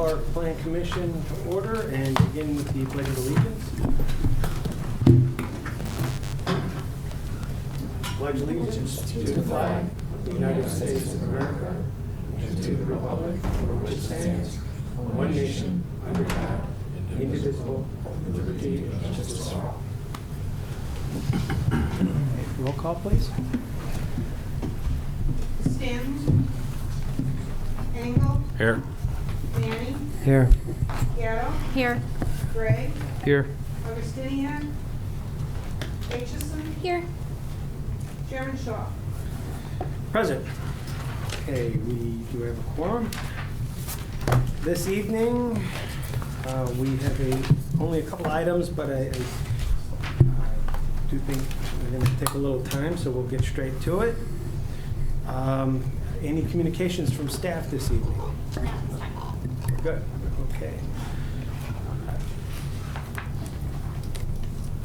our Plan Commission to order and begin with the Pledge of Allegiance. Pledge allegiance to the flag of the United States of America and to the republic for which it stands, one nation, under God, indivisible, with liberty and justice for all. Roll call, please. Stanton. Engel. Here. Manny. Here. Gatto. Here. Gray. Here. Augustinian. Aitchison. Here. Chairman Shaw. Present. Okay, we do have a quorum. This evening, we have only a couple items, but I do think we're going to take a little time, so we'll get straight to it. Any communications from staff this evening? Good. Okay.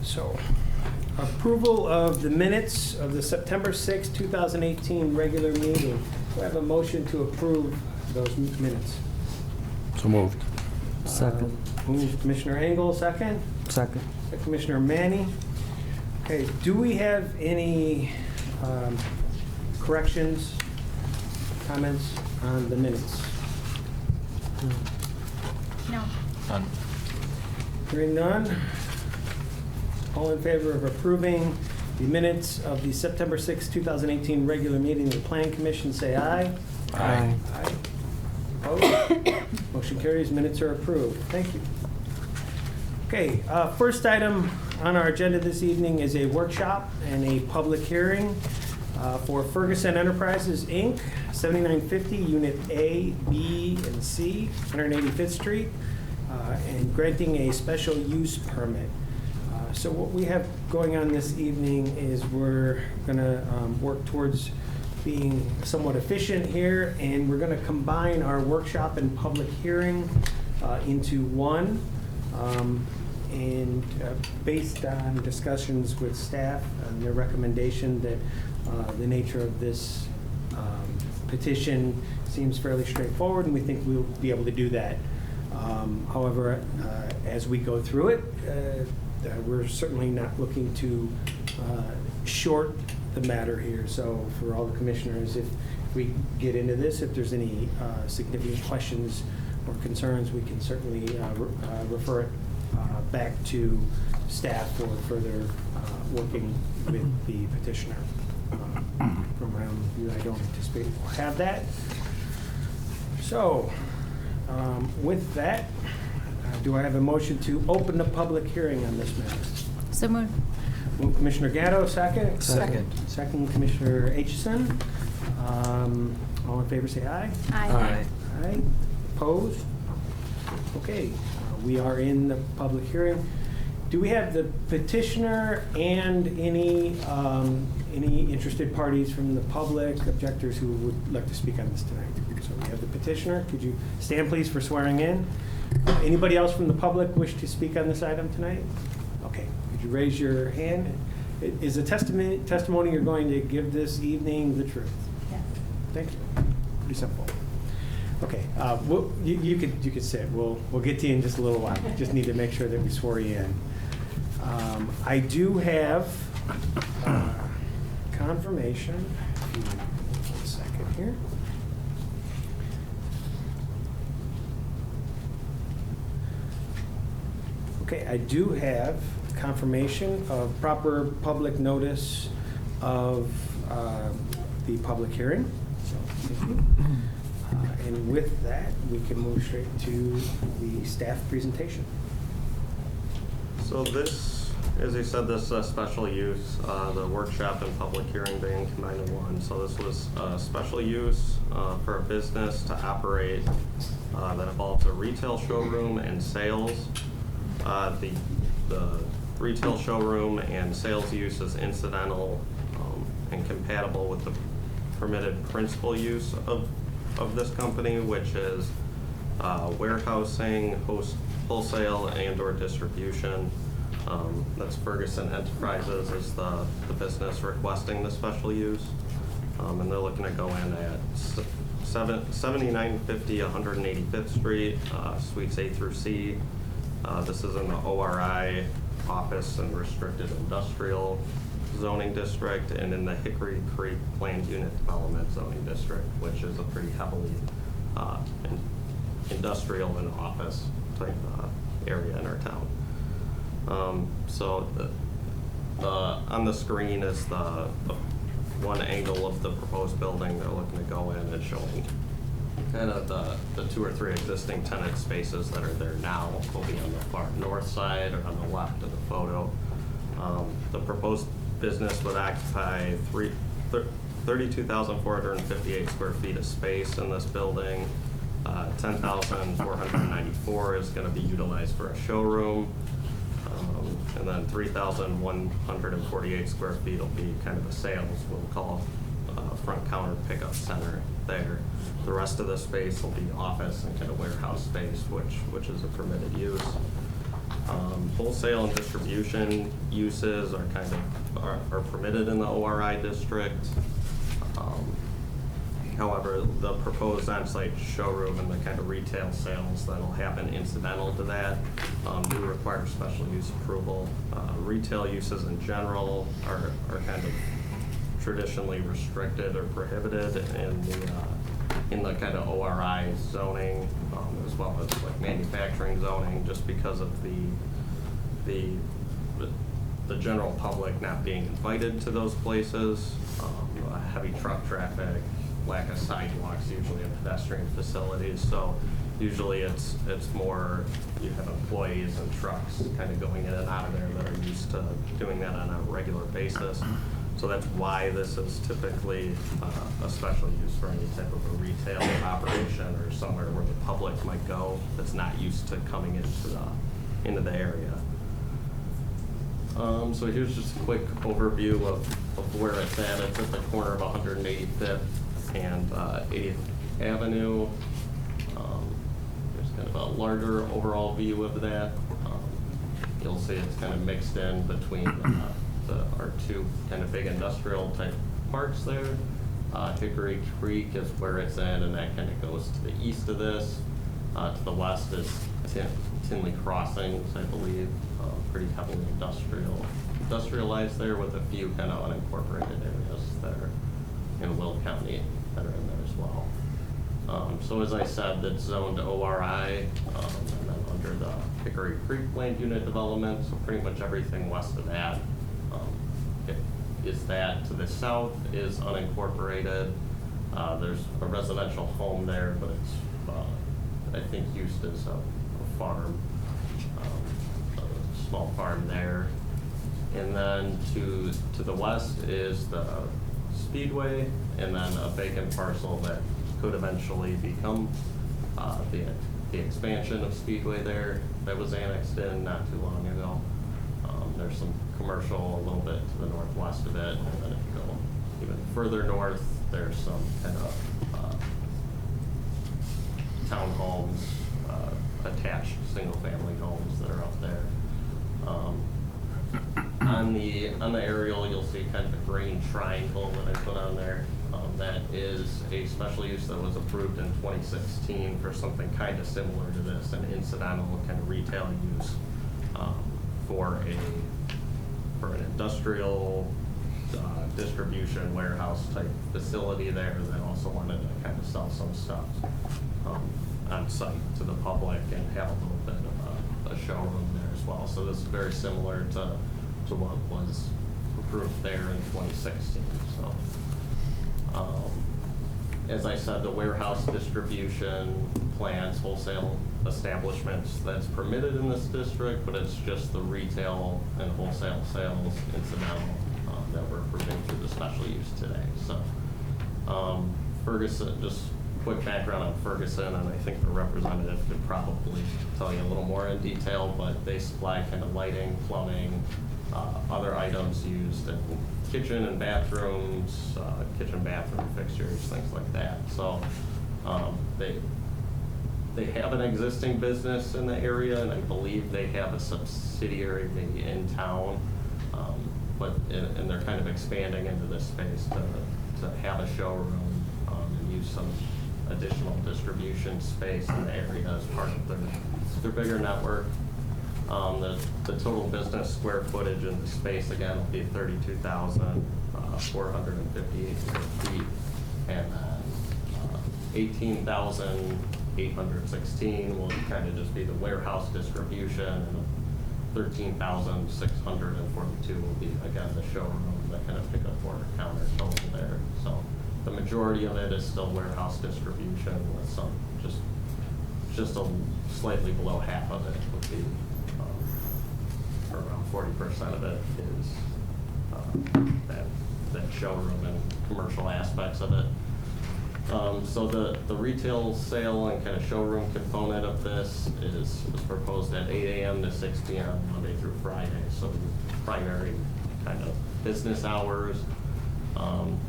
So, approval of the minutes of the September 6, 2018 regular meeting. Do I have a motion to approve those minutes? So moved. Second. Moved Commissioner Engel, second. Second. Commissioner Manny. Okay, do we have any corrections, comments on the minutes? No. None. Hearing none. All in favor of approving the minutes of the September 6, 2018 regular meeting of the Plan Commission, say aye. Aye. Aye. Opposed? Motion carries. Minutes are approved. Thank you. Okay, first item on our agenda this evening is a workshop and a public hearing for Ferguson Enterprises, Inc., 7950 Unit A, B, and C, 185th Street, and granting a special use permit. So what we have going on this evening is we're going to work towards being somewhat efficient here, and we're going to combine our workshop and public hearing into one. And based on discussions with staff and their recommendation that the nature of this petition seems fairly straightforward, and we think we'll be able to do that. However, as we go through it, we're certainly not looking to short the matter here. So for all the commissioners, if we get into this, if there's any significant questions or concerns, we can certainly refer it back to staff for further working with the petitioner. From around you, I don't anticipate we'll have that. So with that, do I have a motion to open the public hearing on this matter? So moved. Move Commissioner Gatto, second. Second. Second, Commissioner Aitchison. All in favor, say aye. Aye. Aye. Opposed? Okay, we are in the public hearing. Do we have the petitioner and any interested parties from the public, objectors who would like to speak on this tonight? So we have the petitioner. Could you stand, please, for swearing in? Anybody else from the public wish to speak on this item tonight? Okay, could you raise your hand? Is the testimony you're going to give this evening the truth? Yes. Thank you. Pretty simple. Okay, you could sit. We'll get to you in just a little while. Just need to make sure that we swore you in. I do have confirmation. One second here. Okay, I do have confirmation of proper public notice of the public hearing. So, thank you. And with that, we can move straight to the staff presentation. So this, as you said, this is a special use, the workshop and public hearing being combined in one. So this was a special use for a business to operate that involves a retail showroom and sales. The retail showroom and sales use is incidental and compatible with the permitted principal use of this company, which is warehousing, wholesale, and/or distribution. That's Ferguson Enterprises is the business requesting the special use, and they're looking to go in at 7950 185th Street, Suites A through C. This is in the ORI Office and Restricted Industrial Zoning District, and in the Hickory Creek Planned Unit Development Zoning District, which is a pretty heavily industrial and office type area in our town. So on the screen is the one angle of the proposed building they're looking to go in and showing kind of the 2 or 3 existing tenant spaces that are there now will be on the far north side or on the left of the photo. The proposed business would occupy 32,458 square feet of space in this building. 10,494 is going to be utilized for a showroom. And then 3,148 square feet will be kind of a sales, we'll call front counter pickup center there. The rest of the space will be office and kind of warehouse space, which is a permitted use. Wholesale and distribution uses are are permitted in the ORI district. However, the proposed on-site showroom and the kind of retail sales that'll happen incidental to that do require special use approval. Retail uses in general are kind of traditionally restricted or prohibited in the kind of ORI zoning, as well as like manufacturing zoning, just because of the general public not being invited to those places, heavy truck traffic, lack of sidewalks usually in pedestrian facilities. So usually it's more you have employees and trucks kind of going in and out of there that are used to doing that on a regular basis. So that's why this is typically a special use for any type of a retail operation or somewhere where the public might go that's not used to coming into the area. So here's just a quick overview of where it's at. It's at the corner of 185th and 80th Avenue. There's kind of a larger overall view of that. You'll see it's kind of mixed in between our 2 kind of big industrial type parks there. Hickory Creek is where it's at, and that kind of goes to the east of this. To the west is Tinley Crossings, I believe, pretty heavily industrialized there, with a few kind of unincorporated areas that are in Will County that are in there as well. So as I said, that's zoned ORI, and then under the Hickory Creek Land Unit Development, so pretty much everything west of that is that. To the south is unincorporated. There's a residential home there, but it's, I think, used as a farm, a small farm there. And then to the west is the Speedway, and then a vacant parcel that could eventually become the expansion of Speedway there that was annexed in not too long ago. There's some commercial a little bit to the northwest of it, and then if you go even further north, there's some kind of townhomes, attached single-family homes that are up there. On the aerial, you'll see kind of a green triangle that I put on there. That is a special use that was approved in 2016 for something kind of similar to this, an incidental kind of retail use for an industrial distribution warehouse type facility there that also wanted to kind of sell some stuff on site to the public and have a little bit of a showroom there as well. So this is very similar to what was approved there in 2016. So, as I said, the warehouse distribution plants, wholesale establishments, that's permitted in this district, but it's just the retail and wholesale sales incidental that we're approving through the special use today. So, Ferguson, just quick background on Ferguson, and I think the representative could probably tell you a little more in detail, but they supply kind of lighting, plumbing, other items used in kitchen and bathrooms, kitchen bathroom fixtures, things like that. So they have an existing business in the area, and I believe they have a subsidiary maybe in town, and they're kind of expanding into this space to have a showroom and use some additional distribution space in the area as part of their bigger network. The total business square footage in the space, again, will be 32,458 square feet. And then 18,816 will kind of just be the warehouse distribution, and 13,642 will be, again, the showroom, that kind of pick up order counter total there. So the majority of it is still warehouse distribution, with some just a slightly below half of it would be, or around 40% of it is that showroom and commercial aspects of it. So the retail sale and kind of showroom component of this is proposed at 8 a.m. to 6 p.m. Monday through Friday. So the primary kind of business hours.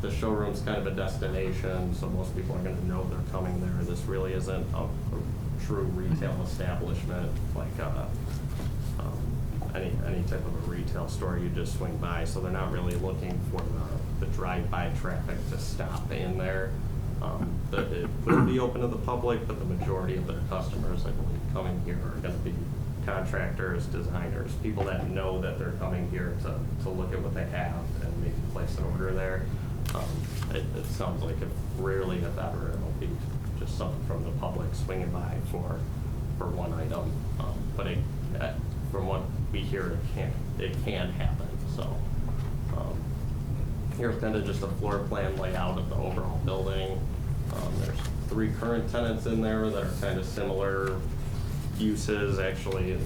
The showroom's kind of a destination, so most people are going to know they're coming there. This really isn't a true retail establishment like any type of a retail store you just swing by. So they're not really looking for the drive-by traffic to stop in there. It will be open to the public, but the majority of their customers, I believe, coming here are going to be contractors, designers, people that know that they're coming here to look at what they have and maybe place an order there. It sounds like rarely, if ever, it'll be just someone from the public swinging by for one item. But from what we hear, it can happen. So here's kind of just a floor plan layout of the overall building. There's 3 current tenants in there that are kind of similar uses. Actually,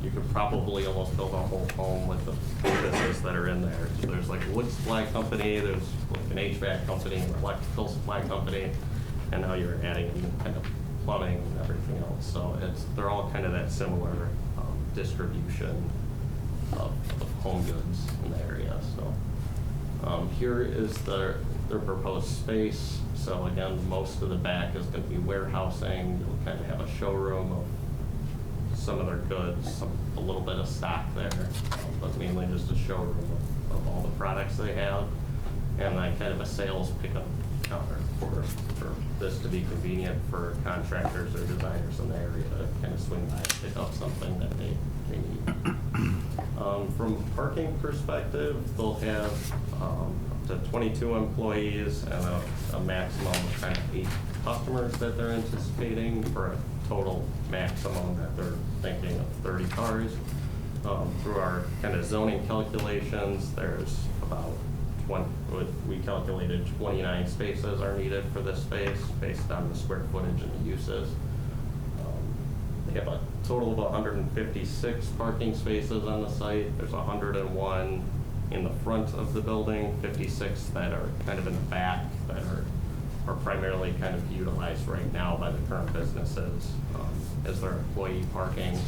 you could probably almost build a whole home with the businesses that are in there. So there's like a wood supply company, there's like an HVAC company, an electrical supply company, and now you're adding in kind of plumbing and everything else. So they're all kind of that similar distribution of home goods in the area. So here is their proposed space. So again, most of the back is going to be warehousing. You'll kind of have a showroom of some of their goods, a little bit of stock there, but mainly just a showroom of all the products they have, and then kind of a sales pickup counter for this to be convenient for contractors or designers in the area to kind of swing by and pick up something that they need. From a parking perspective, they'll have up to 22 employees and a maximum of kind of 8 customers that they're anticipating, for a total maximum that they're thinking of 30 cars. Through our kind of zoning calculations, there's about we calculated 29 spaces are needed for this space based on the square footage and the uses. They have a total of 156 parking spaces on the site. There's 101 in the front of the building, 56 that are kind of in the back that are primarily kind of utilized right now by the current businesses as their employee parking.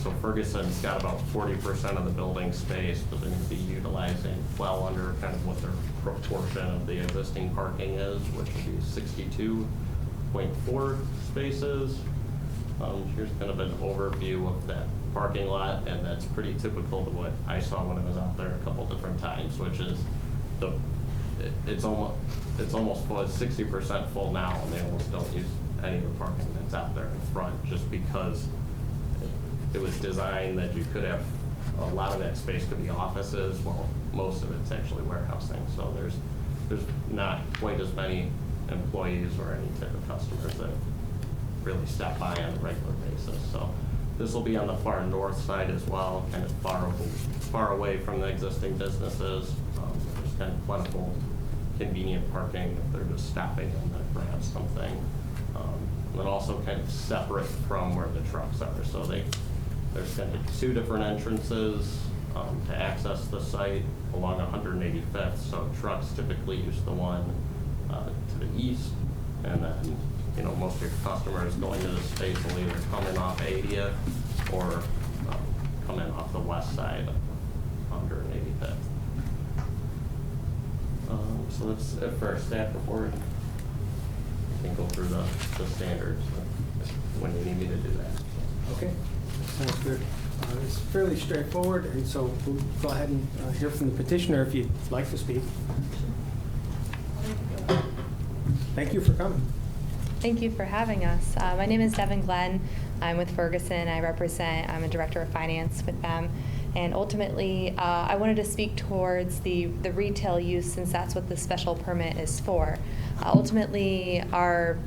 So Ferguson's got about 40% of the building space, but they're going to be utilizing well under kind of what their proportion of the existing parking is, which would be 62.4 spaces. Here's kind of an overview of that parking lot, and that's pretty typical to what I saw when I was out there a couple different times, which is it's almost full. It's 60% full now, and they almost don't use any of the parking that's out there in front, just because it was designed that you could have a lot of that space could be offices, while most of it's actually warehousing. So there's not quite as many employees or any type of customers that really stop by on a regular basis. So this will be on the far north side as well, kind of far away from the existing businesses. There's kind of plentiful, convenient parking if they're just stopping in to grab something. And then also kind of separate from where the trucks are. So there's kind of 2 different entrances to access the site along 185th. So trucks typically use the one to the east, and then most of your customers going to the space will either come in off 80th or come in off the west side of 185th. So that's it for our staff report. You can go through the standards when you need me to do that. Okay, sounds good. It's fairly straightforward, and so we'll go ahead and hear from the petitioner if you'd like to speak. Thank you for coming. Thank you for having us. My name is Devin Glenn. I'm with Ferguson. I'm a director of finance with them. And ultimately, I wanted to speak towards the retail use, since that's what the special permit is for. Ultimately, our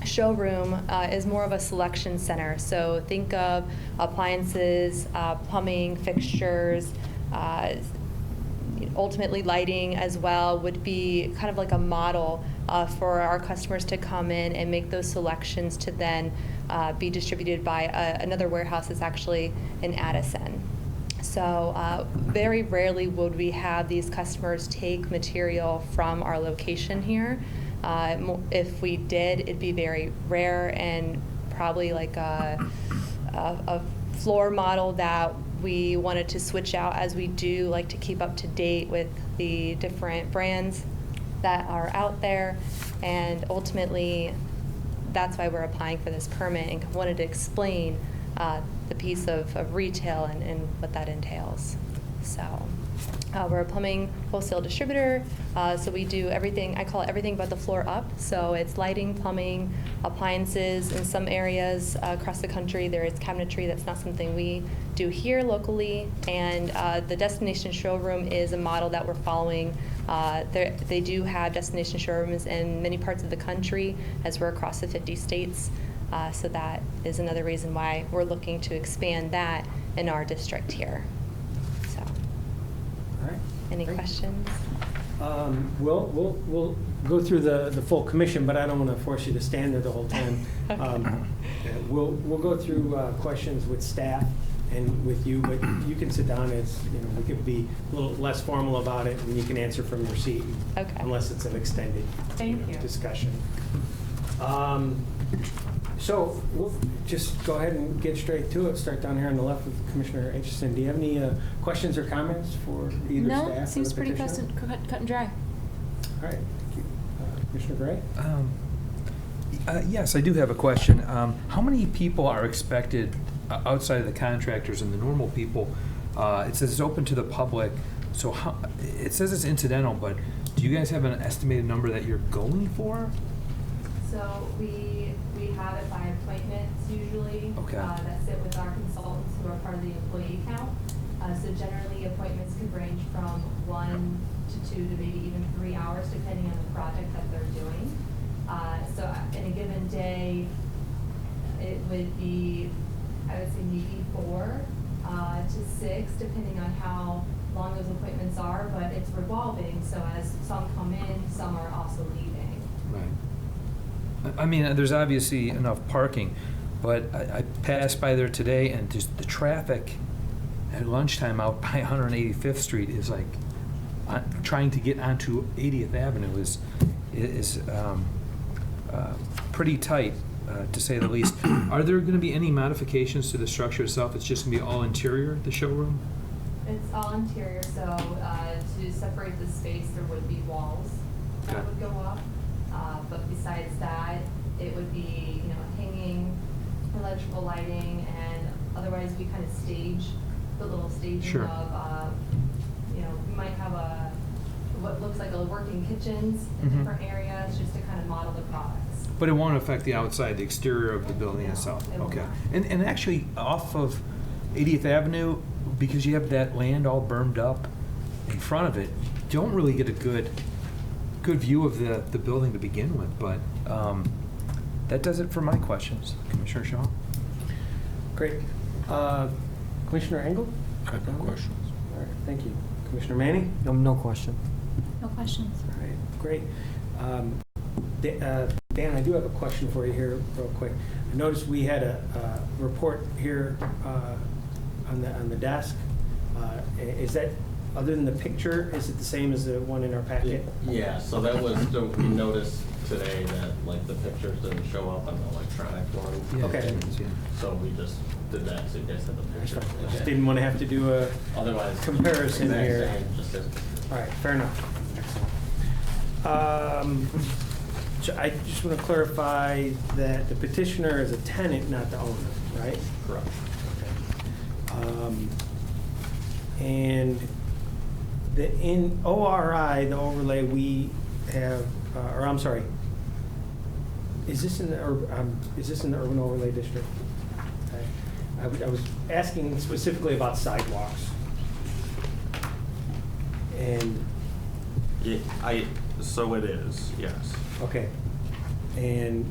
showroom is more of a selection center. So think of appliances, plumbing, fixtures, ultimately lighting as well would be kind of like a model for our customers to come in and make those selections to then be distributed by another warehouse that's actually in Addison. So very rarely would we have these customers take material from our location here. If we did, it'd be very rare, and probably like a floor model that we wanted to switch out, as we do like to keep up to date with the different brands that are out there. And ultimately, that's why we're applying for this permit, and wanted to explain the piece of retail and what that entails. So we're a plumbing wholesale distributor, so we do everything, I call it everything but the floor up. So it's lighting, plumbing, appliances. In some areas across the country, there is cabinetry. That's not something we do here locally. And the destination showroom is a model that we're following. They do have destination showrooms in many parts of the country, as we're across the 50 states. So that is another reason why we're looking to expand that in our district here. So, All right. any Great. questions? We'll go through the full commission, but I don't want to force you to stand there the whole time. Okay. We'll go through questions with staff and with you, but you can sit down. We could be a little less formal about it, and you can answer from your seat, Okay. unless it's an extended Thank you. discussion. So we'll just go ahead and get straight to it. Start down here on the left with Commissioner Aitchison. Do you have any questions or comments for either staff or No, the seems pretty petitioner? cut and dry. All right, thank you. Commissioner Gray? Yes, I do have a question. How many people are expected outside of the contractors and the normal people? It says it's open to the public, so it says it's incidental, but do you guys have an estimated number that you're going for? So we have it by appointments usually. Okay. That sit with our consultants who are part of the employee count. So generally, appointments could range from 1 to 2 to maybe even 3 hours, depending on the project that they're doing. So in a given day, it would be, I would say maybe 4 to 6, depending on how long those appointments are. But it's revolving, so as some come in, some are also leaving. Right. I mean, there's obviously enough parking, but I passed by there today, and just the traffic at lunchtime out by 185th Street is like, trying to get onto 80th Avenue is pretty tight, to say the least. Are there going to be any modifications to the structure itself? It's just going to be all interior, the showroom? It's all interior, so to separate the space, there would be walls that Okay. would go up. But besides that, it would be, hanging electrical lighting, and otherwise we kind of stage the little staging Sure. of, we might have what looks like a working kitchens in Mhm. different areas, just to kind of model the products. But it won't affect the outside, the exterior of the building No, itself? it will Okay. not. And actually, off of 80th Avenue, because you have that land all bermed up in front of it, you don't really get a good view of the building to begin with. But that does it for my questions. Commissioner Shaw? Great. Commissioner Engel? I have no questions. All right, thank you. Commissioner Manning? No question. No questions. All right, great. Dan, I do have a question for you here real quick. I noticed we had a report here on the desk. Is that, other than the picture, is it the same as the one in our packet? Yeah, so that was, we noticed today that like the pictures didn't show up on the electronic one. Yeah, Okay. it is, yeah. So we just did that, so you guys had the That's picture. fine. I just didn't want to have to do a, Otherwise. comparison exact here. same, just as- all right, fair enough. Excellent. So I just want to clarify that the petitioner is a tenant, not the owner, right? Correct. And in ORI, the overlay we have, or I'm sorry, Is this in the urban overlay district? I was asking specifically about sidewalks. And, Yeah, so it is, yes. okay. And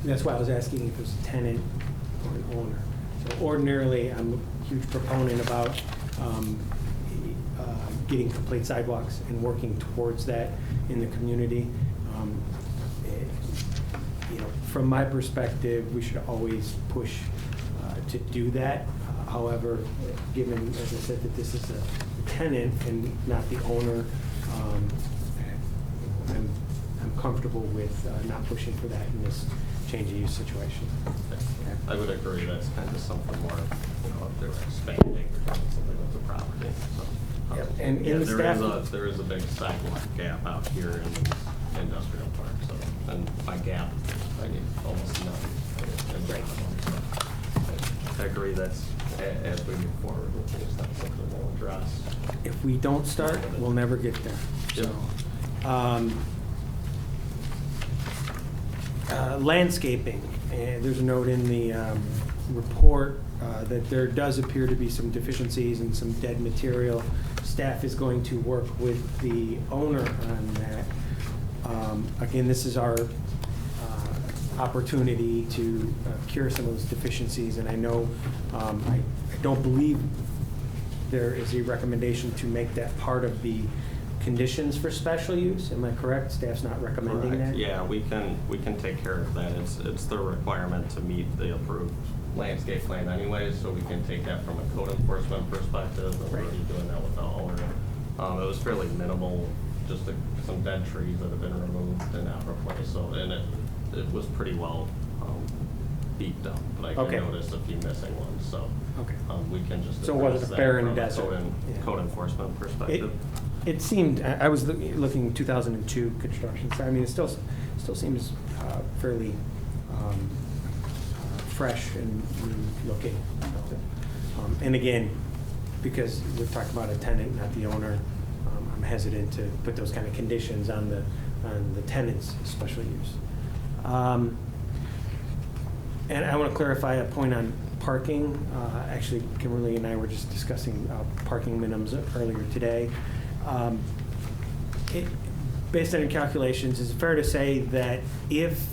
that's why I was asking if it was a tenant or an owner. So ordinarily, I'm a huge proponent about getting complete sidewalks and working towards that in the community. From my perspective, we should always push to do that. However, given, as I said, that this is a tenant and not the owner, I'm comfortable with not pushing for that in this change of use situation. I would agree, that's kind of something more, if they're expanding or doing something with the property, so. Yep, and Yeah, in the staff- there is a big sidewalk gap out here in the industrial park, so, and by gap, I mean almost none. Right. I agree, that's, as we move forward with things, that's something we'll address. If we don't start, we'll never get there. Yep. So, landscaping, and there's a note in the report that there does appear to be some deficiencies and some dead material. Staff is going to work with the owner on that. Again, this is our opportunity to cure some of those deficiencies, and I know, I don't believe there is a recommendation to make that part of the conditions for special use. Am I correct? Staff's not recommending Correct. that? Yeah, we can take care of that. It's the requirement to meet the approved landscape plan anyways, so we can take that from a code enforcement perspective. We're already doing that with the owner. It was fairly minimal, just some dead trees that have been removed and not replaced, so, and it was pretty well beefed up, but I Okay. noticed a few missing ones, so. Okay. We can just. So it wasn't address a that barren from a desert. Yeah. Code enforcement perspective. It seemed, I was looking 2002 construction, so I mean, it still seems fairly fresh and new looking. And again, because we're talking about a tenant, not the owner, I'm hesitant to put those kind of conditions on the tenant's special use. And I want to clarify a point on parking. Actually, Kimberly and I were just discussing parking minimums earlier today. Based on your calculations, is it fair to say that if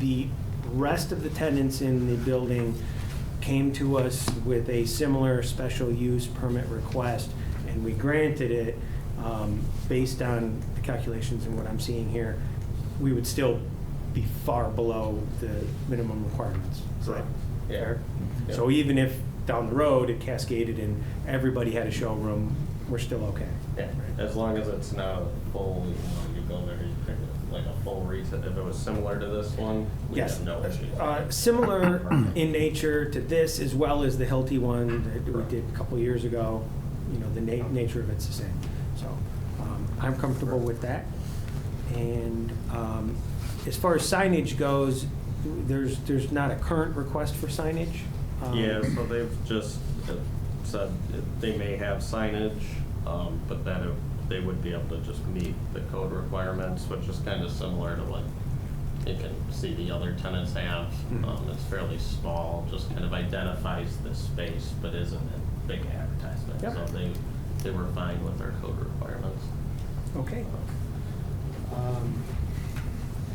the rest of the tenants in the building came to us with a similar special use permit request and we granted it, based on the calculations and what I'm seeing here, we would still be far below the minimum requirements? Is that Yeah. fair? Yeah. So even if down the road it cascaded and everybody had a showroom, we're still okay? Yeah, as long as it's not a full, you go there, you pick it like a full retail. If it was similar to this one, we Yes. have no issues. Similar in nature to this, as well as the Hilti one that we did a couple years ago. The nature of it's the same. So I'm comfortable with that. And as far as signage goes, there's not a current request for signage? Yeah, so they've just said they may have signage, but that they would be able to just meet the code requirements, which is kind of similar to what you can see the other tenants have. It's fairly small, just kind of identifies the space, but isn't a big advertisement. Yep. So they were fine with their code requirements. Okay.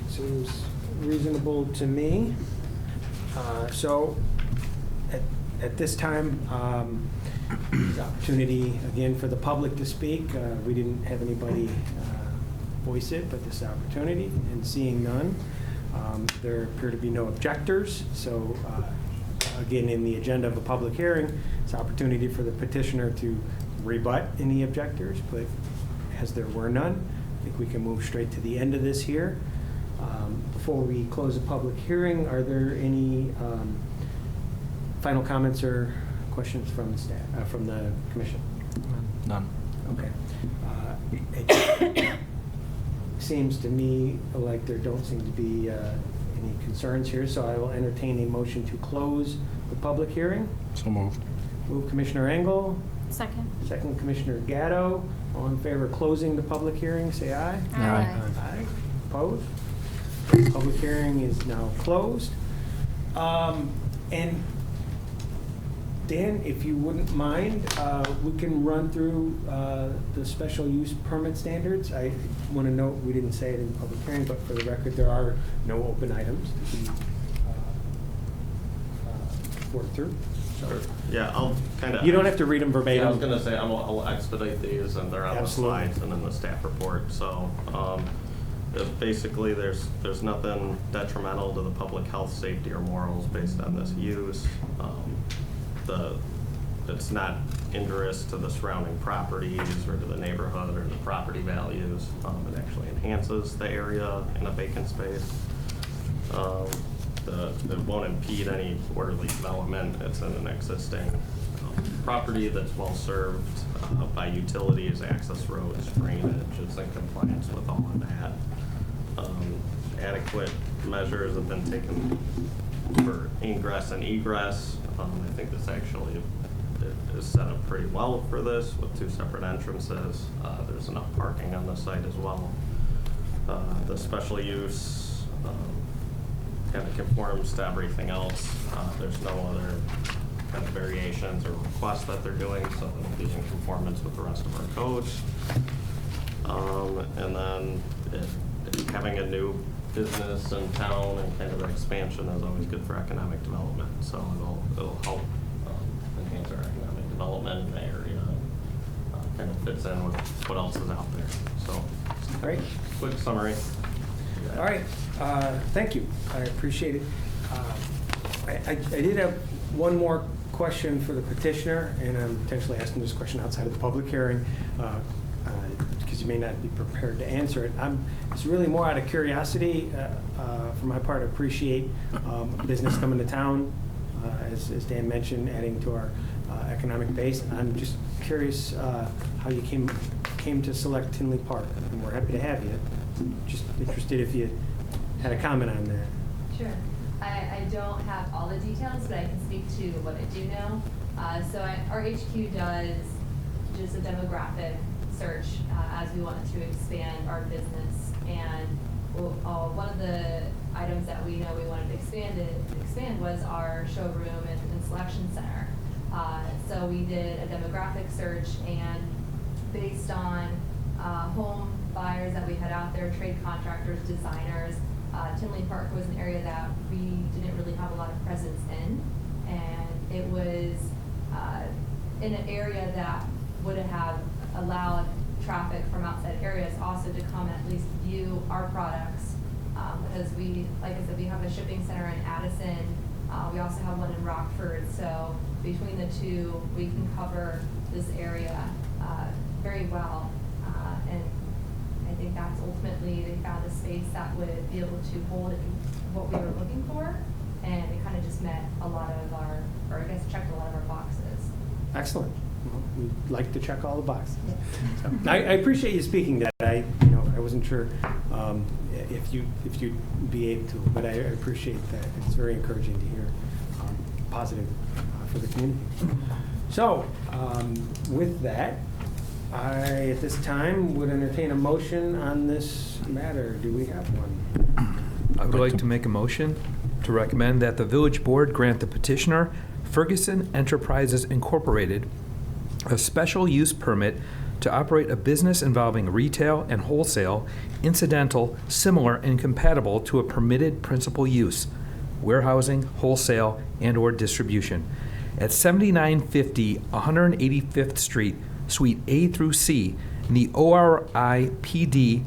Seems reasonable to me. So at this time, the opportunity again for the public to speak. We didn't have anybody voice it, but this opportunity, and seeing none, there appear to be no objectors. So again, in the agenda of a public hearing, it's an opportunity for the petitioner to rebut any objectors, but as there were none, I think we can move straight to the end of this here. Before we close the public hearing, are there any final comments or questions from the staff, from the commission? None. Okay. It seems to me like there don't seem to be any concerns here, so I will entertain a motion to close the public hearing. So moved. Move Commissioner Engel, Second. second Commissioner Gatto. All in favor of closing the public hearing, say aye. Aye. Aye. Opposed? Public hearing is now closed. And Dan, if you wouldn't mind, we can run through the special use permit standards. I want to note, we didn't say it in public hearing, but for the record, there are no open items to be worked through. Sure. Yeah, I'll kind of. You don't have to read them verbatim. Yeah, I was gonna say, I'll expedite these, and they're on Absolutely. the slides and in the staff report, so, basically, there's nothing detrimental to the public health, safety, or morals based on this use. It's not injurious to the surrounding properties or to the neighborhood or the property values. It actually enhances the area in a vacant space. It won't impede any orderly development. It's in an existing property that's well-served by utilities, access roads, drainage. It's in compliance with all of that. Adequate measures have been taken for ingress and egress. I think this actually is set up pretty well for this with 2 separate entrances. There's enough parking on the site as well. The special use kind of conforms to everything else. There's no other kind of variations or requests that they're doing, so it'll be in conformance with the rest of our codes. And then having a new business in town and kind of expansion is always good for economic development. So it'll help enhance our economic development in the area. Kind of fits in with what else is out there. So, Great. quick summary. All right, thank you. I appreciate it. I did have one more question for the petitioner, and I'm potentially asking this question outside of the public hearing, because you may not be prepared to answer it. It's really more out of curiosity. For my part, I appreciate business coming to town, as Dan mentioned, adding to our economic base. I'm just curious how you came to select Tinley Park, and we're happy to have you. Just interested if you had a comment on that. Sure. I don't have all the details, but I can speak to what I do know. Our HQ does just a demographic search as we wanted to expand our business. And one of the items that we know we wanted to expand was our showroom and selection center. So we did a demographic search, and based on home buyers that we had out there, trade contractors, designers, Tinley Park was an area that we didn't really have a lot of presence in, and it was in an area that would have allowed traffic from outside areas also to come at least view our products, because like I said, we have a shipping center in Addison. We also have one in Rockford, so between the two, we can cover this area very well, and I think that's ultimately, they found a space that would be able to hold what we were looking for, and it kind of just met a lot of our, or I guess checked a lot of our boxes. Excellent. Well, we'd like to check all the boxes. Yeah. So, I appreciate you speaking that. I wasn't sure if you'd be able to, but I appreciate that. It's very encouraging to hear positive for the community. So, with that, I, at this time, would entertain a motion on this matter. Do we have one? I would like to make a motion to recommend that the village board grant the petitioner, Ferguson Enterprises Incorporated, a special use permit to operate a business involving retail and wholesale, incidental, similar, and compatible to a permitted principal use, warehousing, wholesale, and/or distribution, at 7950 185th Street, Suite A through C, in the ORIPD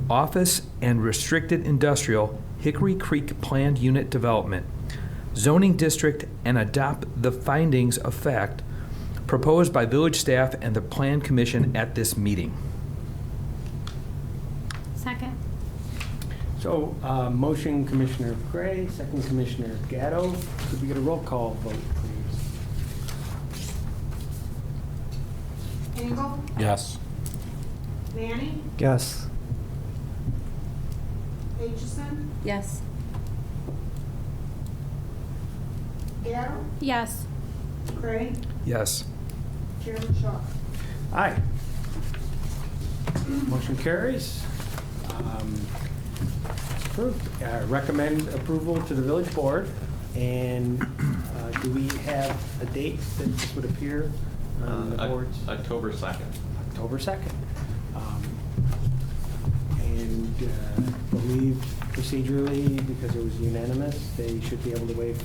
Office and Restricted Industrial Hickory Creek Planned Unit Development, Zoning District, and adopt the findings of fact proposed by village staff and the Plan Commission at this meeting. Second. So, motion Commissioner Gray, second Commissioner Gatto. Could we get a roll call vote, please? Engel, Yes. Manning, Yes. Aitchison, Yes. Gatto, Yes. Gray, Yes. Chairman Shaw. Aye. Motion carries. Approved. Recommend approval to the village board. And do we have a date that this would appear on the board's? October 2nd. October 2nd. And believe procedurally, because it was unanimous, they should be able to waive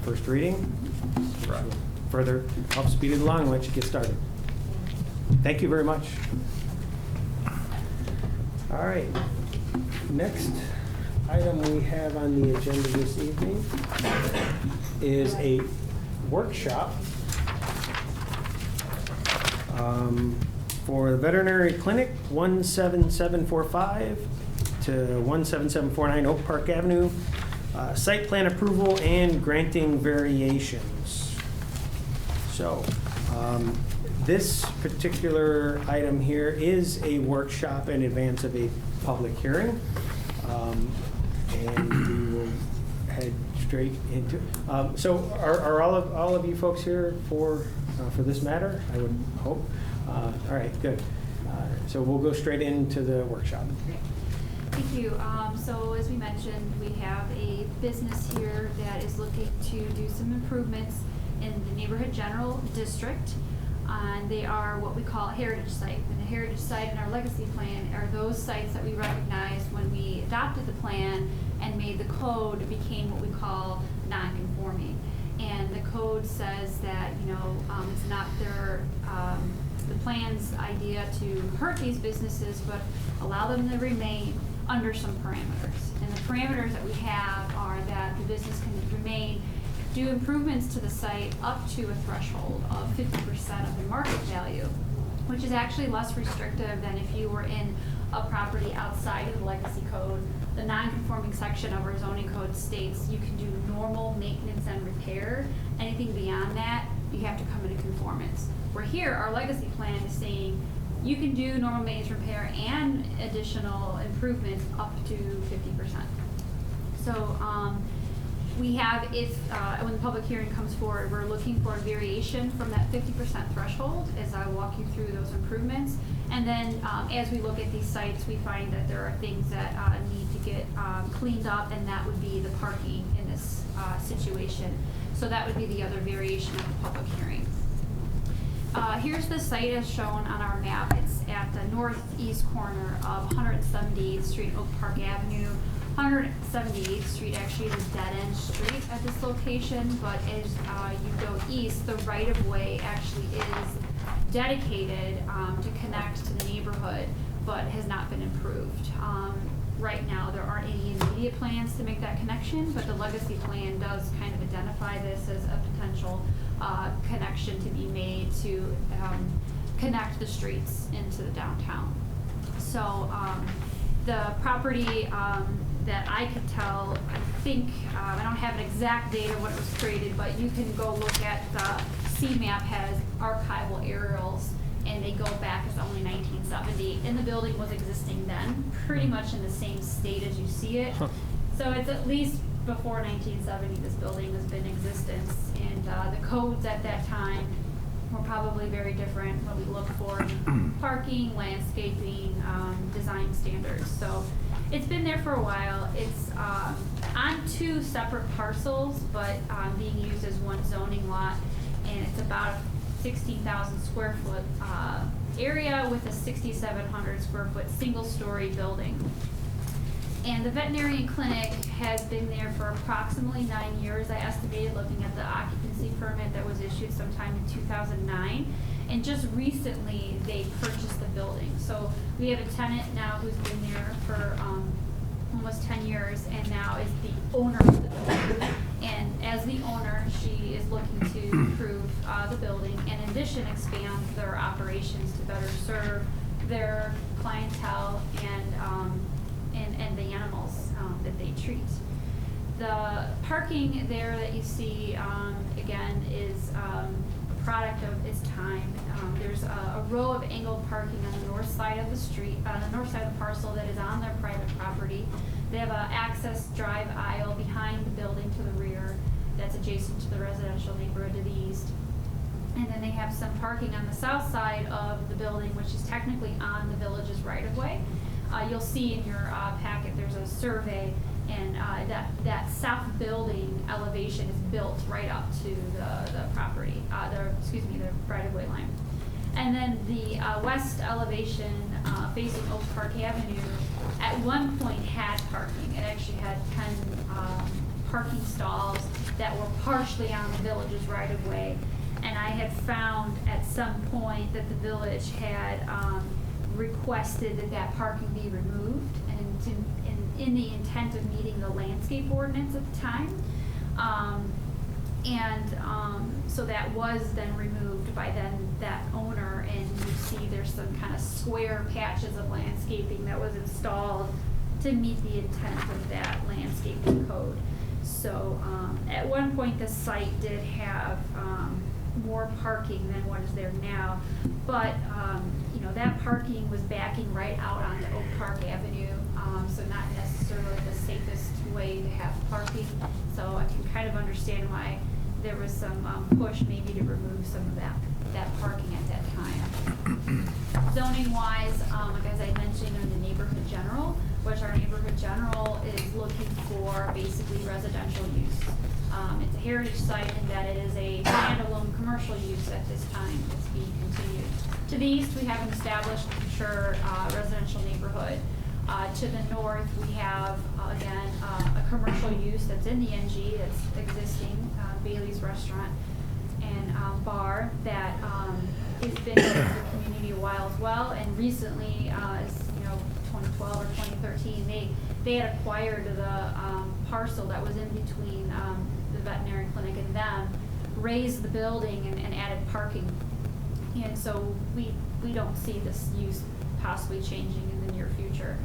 first reading. Correct. Further help speed it along and let you get started. Thank you very much. All right. Next item we have on the agenda this evening is a workshop for the veterinary clinic, 17745 to 17749 Oak Park Avenue, site plan approval and granting variations. So, this particular item here is a workshop in advance of a public hearing. And we will head straight into, so are all of you folks here for this matter? I would hope. All right, good. So we'll go straight into the workshop. Thank you. So as we mentioned, we have a business here that is looking to do some improvements in the neighborhood general district. And they are what we call a heritage site. And the heritage site in our legacy plan are those sites that we recognized when we adopted the plan and made the code became what we call non-conforming. And the code says that, it's not the plan's idea to hurt these businesses, but allow them to remain under some parameters. And the parameters that we have are that the business can remain, do improvements to the site up to a threshold of 50% of the market value, which is actually less restrictive than if you were in a property outside of the legacy code. The non-conforming section of our zoning code states you can do normal maintenance and repair. Anything beyond that, you have to come into conformance. Where here, our legacy plan is saying you can do normal maintenance, repair, and additional improvements up to 50%. So we have, when the public hearing comes forward, we're looking for a variation from that 50% threshold as I walk you through those improvements. And then as we look at these sites, we find that there are things that need to get cleaned up, and that would be the parking in this situation. So that would be the other variation of the public hearing. Here's the site as shown on our map. It's at the northeast corner of 178th Street, Oak Park Avenue. 178th Street actually is a dead-end street at this location, but as you go east, the right-of-way actually is dedicated to connect to the neighborhood, but has not been improved. Right now, there aren't any immediate plans to make that connection, but the legacy plan does kind of identify this as a potential connection to be made to connect the streets into the downtown. So the property that I could tell, I think, I don't have an exact date of when it was created, but you can go look at the CMAP has archival aerials, and they go back as only 1970. And the building was existing then, pretty much in the same state as you see it. So it's at least before 1970 this building has been in existence, and the codes at that time were probably very different what we look for in parking, landscaping, design standards. So it's been there for a while. It's on two separate parcels, but being used as one zoning lot, and it's about a 16,000 square foot area with a 6,700 square foot single-story building. And the veterinarian clinic has been there for approximately 9 years, I estimated, looking at the occupancy permit that was issued sometime in 2009. And just recently, they purchased the building. So we have a tenant now who's been there for almost 10 years and now is the owner of the building. And as the owner, she is looking to improve the building and in addition expand their operations to better serve their clientele and the animals that they treat. The parking there that you see, again, is a product of its time. There's a row of angled parking on the north side of the street, on the north side of the parcel that is on their private property. They have an access drive aisle behind the building to the rear that's adjacent to the residential neighborhood to the east. And then they have some parking on the south side of the building, which is technically on the village's right-of-way. you'll see in your packet, there's a survey, and that south building elevation is built right up to the property, the right-of-way line. And then the west elevation facing Oak Park Avenue at one point had parking. It actually had 10 parking stalls that were partially on the village's right-of-way. And I had found at some point that the village had requested that that parking be removed, and in the intent of meeting the landscape ordinance at the time. So that was then removed by then that owner, and you see there's some kind of square patches of landscaping that was installed to meet the intent of that landscaping code. So at one point the site did have more parking than what is there now, but that parking was backing right out onto Oak Park Avenue, so not necessarily the safest way to have parking. So I can kind of understand why there was some push maybe to remove some of that parking at that time. Zoning wise, as I mentioned, in the neighborhood general, which our neighborhood general is looking for basically residential use. It's a heritage site in that it is a standalone commercial use at this time. It's being continued. To the east, we have an established, mature residential neighborhood. To the north, we have, again, a commercial use that's in the NG that's existing, Bailey's Restaurant and Bar, that has been in the community a while as well. And recently, 2012 or 2013, they had acquired the parcel that was in between the veterinary clinic and them, raised the building and added parking. And so we don't see this use possibly changing in the near future.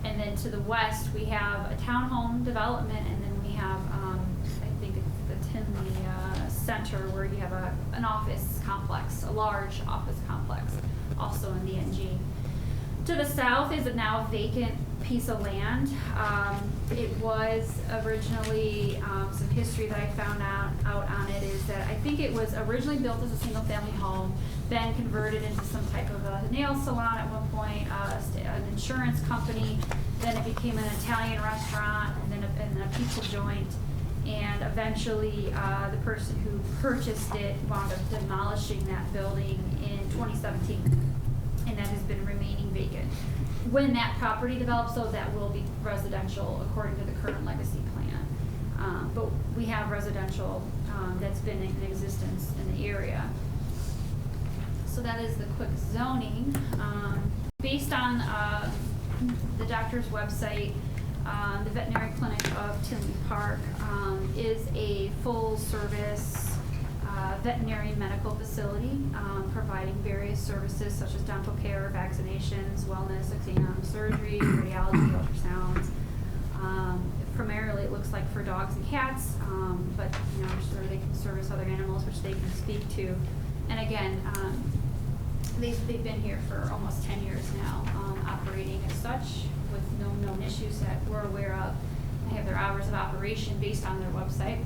And then to the west, we have a townhome development, and then we have, I think it's the Tinley Center, where you have an office complex, a large office complex, also in the NG. To the south is now a vacant piece of land. It was originally, some history that I found out on it is that I think it was originally built as a single-family home, then converted into some type of a nail salon at one point, an insurance company, then it became an Italian restaurant, and then a pizza joint, and eventually the person who purchased it wound up demolishing that building in 2017, and that has been remaining vacant. When that property develops, though, that will be residential according to the current legacy plan. But we have residential that's been in existence in the area. So that is the quick zoning. Based on the doctor's website, the veterinary clinic of Tinley Park is a full-service veterinary medical facility providing various services such as dental care, vaccinations, wellness, exams, surgery, radiology, ultrasounds. Primarily, it looks like for dogs and cats, but I'm sure they can service other animals which they can speak to. And again, they've been here for almost 10 years now, operating as such with no known issues that we're aware of. They have their hours of operation based on their website.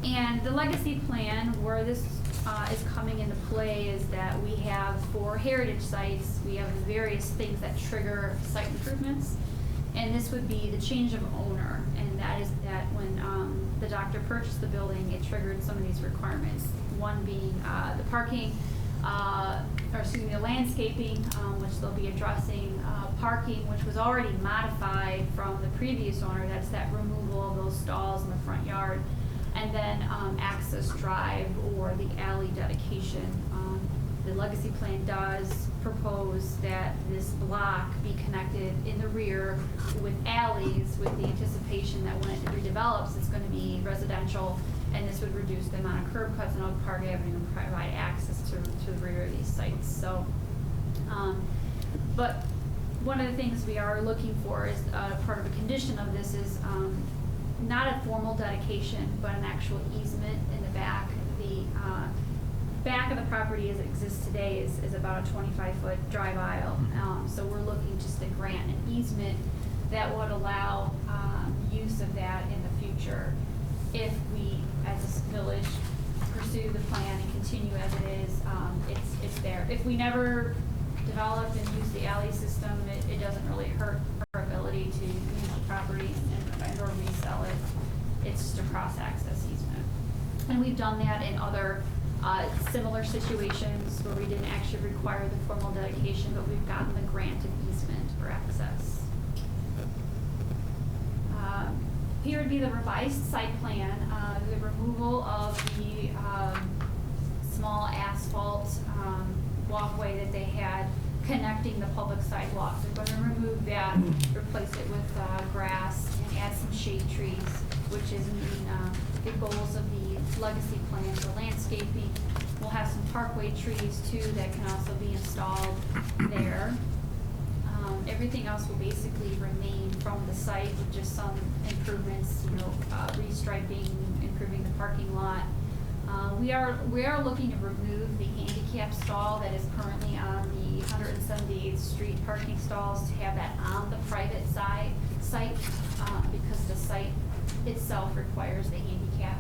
And the legacy plan, where this is coming into play, is that we have, for heritage sites, we have various things that trigger site improvements. And this would be the change of owner, and that is that when the doctor purchased the building, it triggered some of these requirements. One being the parking, the landscaping, which they'll be addressing, parking, which was already modified from the previous owner. That's that removal of those stalls in the front yard. And then access drive or the alley dedication. The legacy plan does propose that this block be connected in the rear with alleys, with the anticipation that when it redevelops, it's going to be residential, and this would reduce the amount of curb cuts on Oak Park Avenue and provide access to the rear of these sites. So, but one of the things we are looking for is part of a condition of this is not a formal dedication, but an actual easement in the back. The back of the property as it exists today is about a 25-foot drive aisle. So we're looking just to grant an easement that would allow use of that in the future if we, as a village, pursue the plan and continue as it is. It's there. If we never develop and use the alley system, it doesn't really hurt our ability to use the property and or resell it. It's just a cross-access easement. And we've done that in other similar situations where we didn't actually require the formal dedication, but we've gotten the granted easement for access. Here would be the revised site plan, the removal of the small asphalt walkway that they had connecting the public sidewalks. We're going to remove that, replace it with grass, and add some shade trees, which is meeting the goals of the legacy plan for landscaping. We'll have some parkway trees too that can also be installed there. Everything else will basically remain from the site with just some improvements, restriping, improving the parking lot. We are looking to remove the handicap stall that is currently on the 178th Street parking stalls to have that on the private site because the site itself requires the handicap.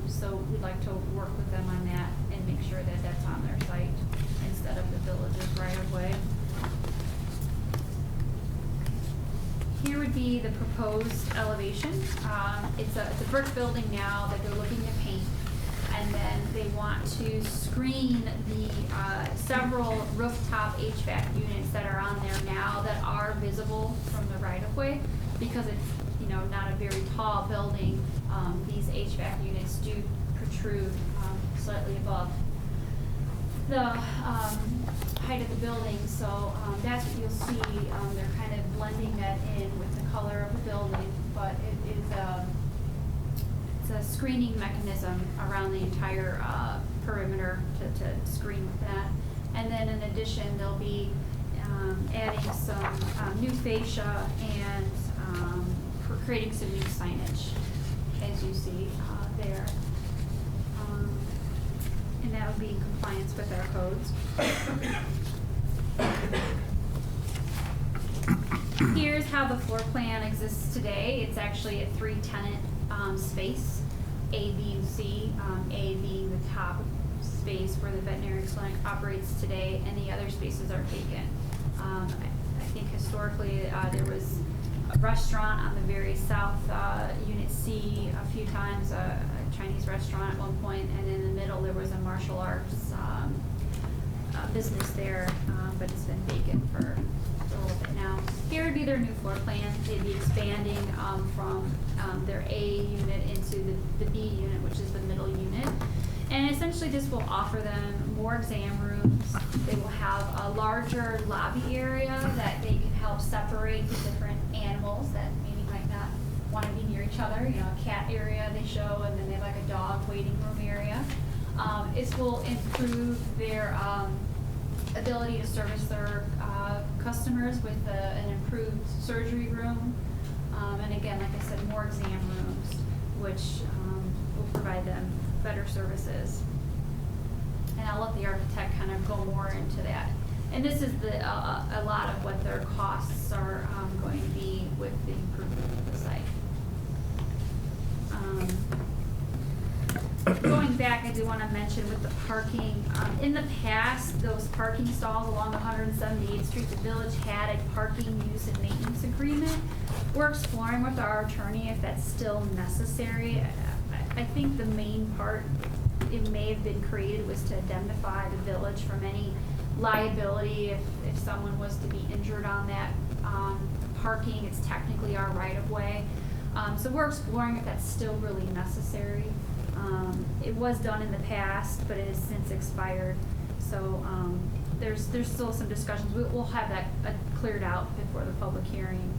So we'd like to work with them on that and make sure that that's on their site instead of the village's right of way. Here would be the proposed elevation. It's a brick building now that they're looking to paint, and then they want to screen the several rooftop HVAC units that are on there now that are visible from the right-of-way. Because it's not a very tall building, these HVAC units do protrude slightly above the height of the building, so that's what you'll see. They're kind of blending that in with the color of the building, but it's a screening mechanism around the entire perimeter to screen with that. And then in addition, they'll be adding some new fascia and creating some new signage, as you see there. And that would be in compliance with our codes. Here's how the floor plan exists today. It's actually a 3-tenant space, A, B, and C. A being the top space where the veterinary clinic operates today, and the other spaces are vacant. I think historically there was a restaurant on the very south, Unit C, a few times, a Chinese restaurant at one point, and in the middle there was a martial arts business there, but it's been vacant for a little bit now. Here would be their new floor plan. They'd be expanding from their A unit into the B unit, which is the middle unit. And essentially this will offer them more exam rooms. They will have a larger lobby area that they can help separate the different animals that maybe might not want to be near each other. A cat area they show, and then they have like a dog waiting room area. It will improve their ability to service their customers with an improved surgery room. And again, like I said, more exam rooms, which will provide them better services. And I'll let the architect kind of go more into that. And this is a lot of what their costs are going to be with the improvement of the site. Going back, I do want to mention with the parking, in the past, those parking stalls along 178th Street, the village had a parking use and maintenance agreement. We're exploring with our attorney if that's still necessary. I think the main part it may have been created was to indemnify the village from any liability if someone was to be injured on that parking. It's technically our right-of-way. So we're exploring if that's still really necessary. It was done in the past, but it has since expired. So there's still some discussions. We'll have that cleared out before the public hearing.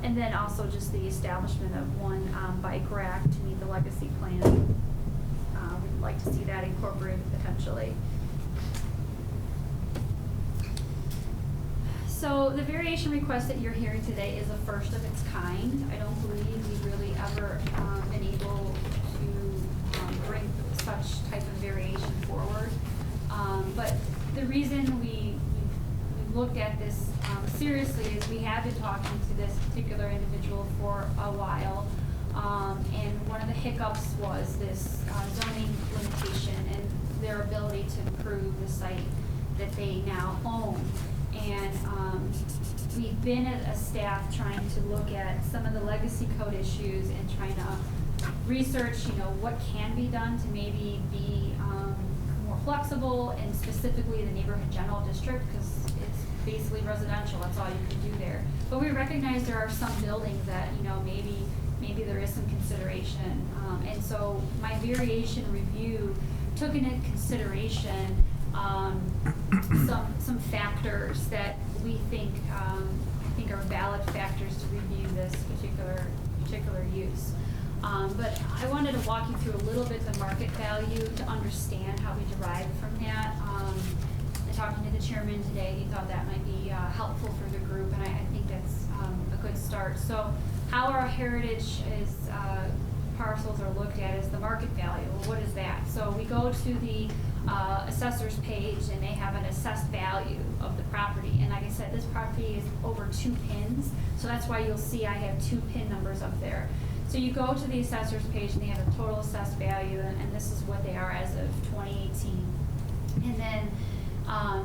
And then also just the establishment of one bike rack to meet the legacy plan. We'd like to see that incorporated potentially. So the variation request that you're hearing today is the first of its kind. I don't believe we've really ever been able to bring such type of variation forward. But the reason we looked at this seriously is we have been talking to this particular individual for a while. And one of the hiccups was this zoning limitation and their ability to improve the site that they now own. And we've been as a staff trying to look at some of the legacy code issues and trying to research, what can be done to maybe be more flexible, and specifically the neighborhood general district, because it's basically residential, that's all you can do there. But we recognize there are some buildings that, maybe there is some consideration. And so my variation review took into consideration some factors that we think are valid factors to review this particular use. But I wanted to walk you through a little bit the market value to understand how we derive from that. And talking to the chairman today, he thought that might be helpful for the group, and I think that's a good start. So how our heritage parcels are looked at is the market value. Well, what is that? So we go to the assessor's page, and they have an assessed value of the property. And like I said, this property is over 2 pins, so that's why you'll see I have 2 pin numbers up there. So you go to the assessor's page, and they have a total assessed value, and this is what they are as of 2018. And then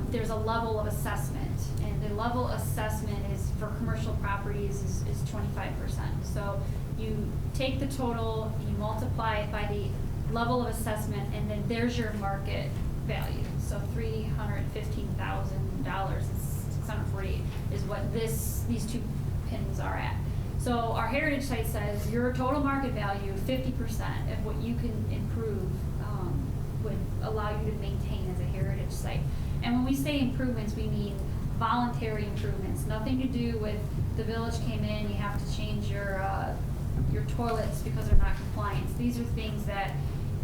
there's a level of assessment, and the level assessment is for commercial properties is 25%. So you take the total, you multiply it by the level of assessment, and then there's your market value. So $315,000 is what these 2 pins are at. So our heritage site says your total market value, 50% of what you can improve would allow you to maintain as a heritage site. And when we say improvements, we mean voluntary improvements, nothing to do with the village came in, you have to change your toilets because they're not compliant. These are things that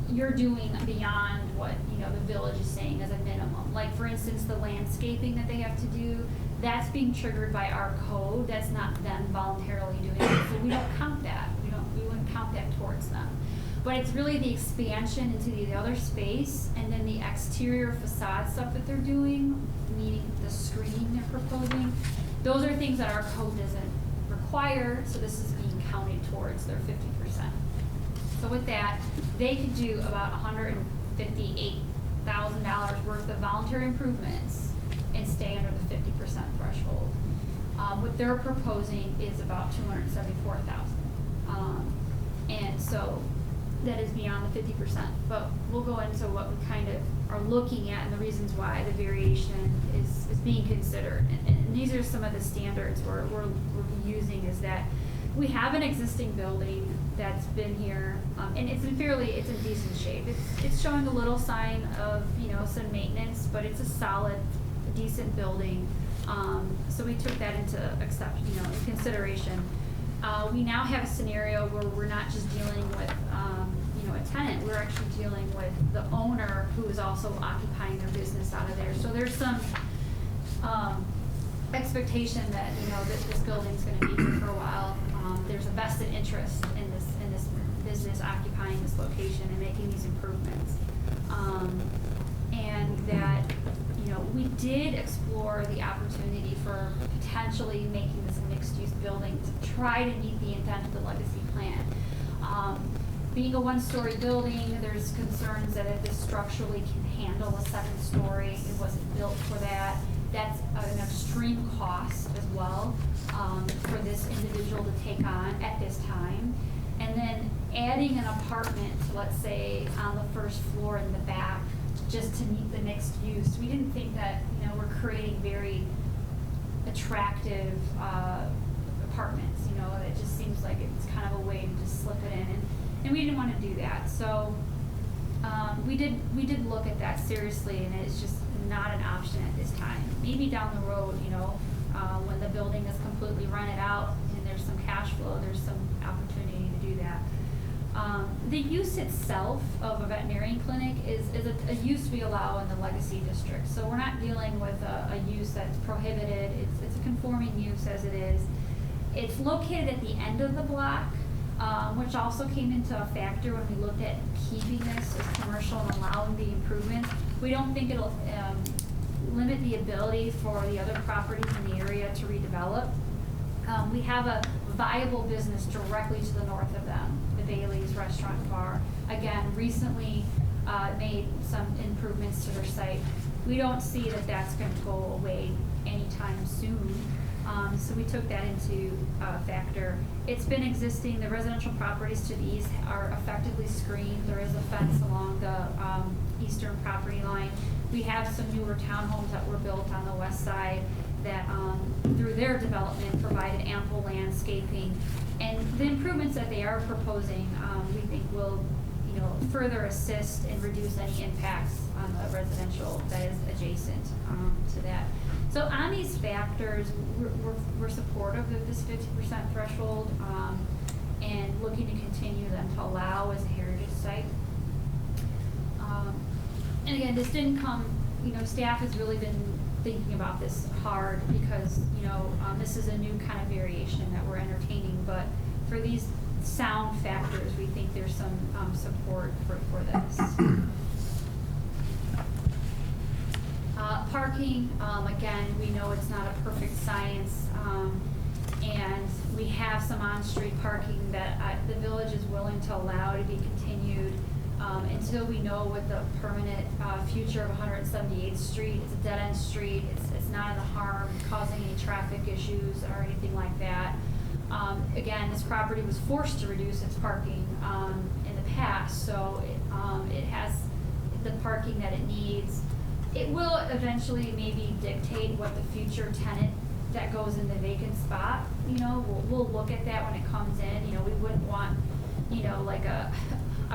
you're doing beyond what the village is saying as a minimum. Like, for instance, the landscaping that they have to do, that's being triggered by our code. That's not them voluntarily doing it, so we don't count that. We wouldn't count that towards them. But it's really the expansion into the other space, and then the exterior facade stuff that they're doing, meaning the screening they're proposing. Those are things that our code doesn't require, so this is being counted towards their 50%. So with that, they could do about $158,000 worth of voluntary improvements and stay under the 50% threshold. What they're proposing is about $274,000. And so that is beyond the 50%. But we'll go into what we kind of are looking at and the reasons why the variation is being considered. And these are some of the standards we're using, is that we have an existing building that's been here, and it's in decent shape. It's showing a little sign of some maintenance, but it's a solid, decent building. So we took that into consideration. We now have a scenario where we're not just dealing with a tenant. We're actually dealing with the owner who is also occupying their business out of there. So there's some expectation that that this building's going to be here for a while. There's a vested interest in this business occupying this location and making these improvements, and that we did explore the opportunity for potentially making this a mixed-use building to try to meet the intent of the legacy plan. Being a 1-story building, there's concerns that if this structurally can handle a 2nd-story, it wasn't built for that. That's an extreme cost as well for this individual to take on at this time. And then adding an apartment, let's say, on the 1st floor in the back, just to meet the mixed use. We didn't think that we're creating very attractive apartments. It just seems like it's kind of a way to just slip it in, and we didn't want to do that. So we did look at that seriously, and it's just not an option at this time. Maybe down the road, when the building is completely rented out and there's some cash flow, there's some opportunity to do that. The use itself of a veterinarian clinic is a use we allow in the legacy district. So we're not dealing with a use that's prohibited. It's a conforming use as it is. It's located at the end of the block, which also came into a factor when we looked at keeping this as commercial and allowing the improvements. We don't think it'll limit the ability for the other properties in the area to redevelop. We have a viable business directly to the north of them, the Bailey's Restaurant and Bar. Again, recently made some improvements to their site. We don't see that that's going to go away anytime soon. So we took that into factor. It's been existing, the residential properties to the east are effectively screened. There is a fence along the eastern property line. We have some newer townhomes that were built on the west side that, through their development, provided ample landscaping. And the improvements that they are proposing, we think will, further assist and reduce any impacts on the residential that is adjacent to that. So on these factors, we're supportive of this 50% threshold and looking to continue them to allow as a heritage site. And again, this didn't come, staff has really been thinking about this hard because, this is a new kind of variation that we're entertaining, but for these sound factors, we think there's some support for this. Parking, again, we know it's not a perfect science, and we have some on-street parking that the village is willing to allow to be continued until we know what the permanent future of 178th Street. It's a dead-end street. It's not in the harm, causing any traffic issues or anything like that. Again, this property was forced to reduce its parking in the past, so it has the parking that it needs. It will eventually maybe dictate what the future tenant that goes in the vacant spot, we'll look at that when it comes in. We wouldn't want, like a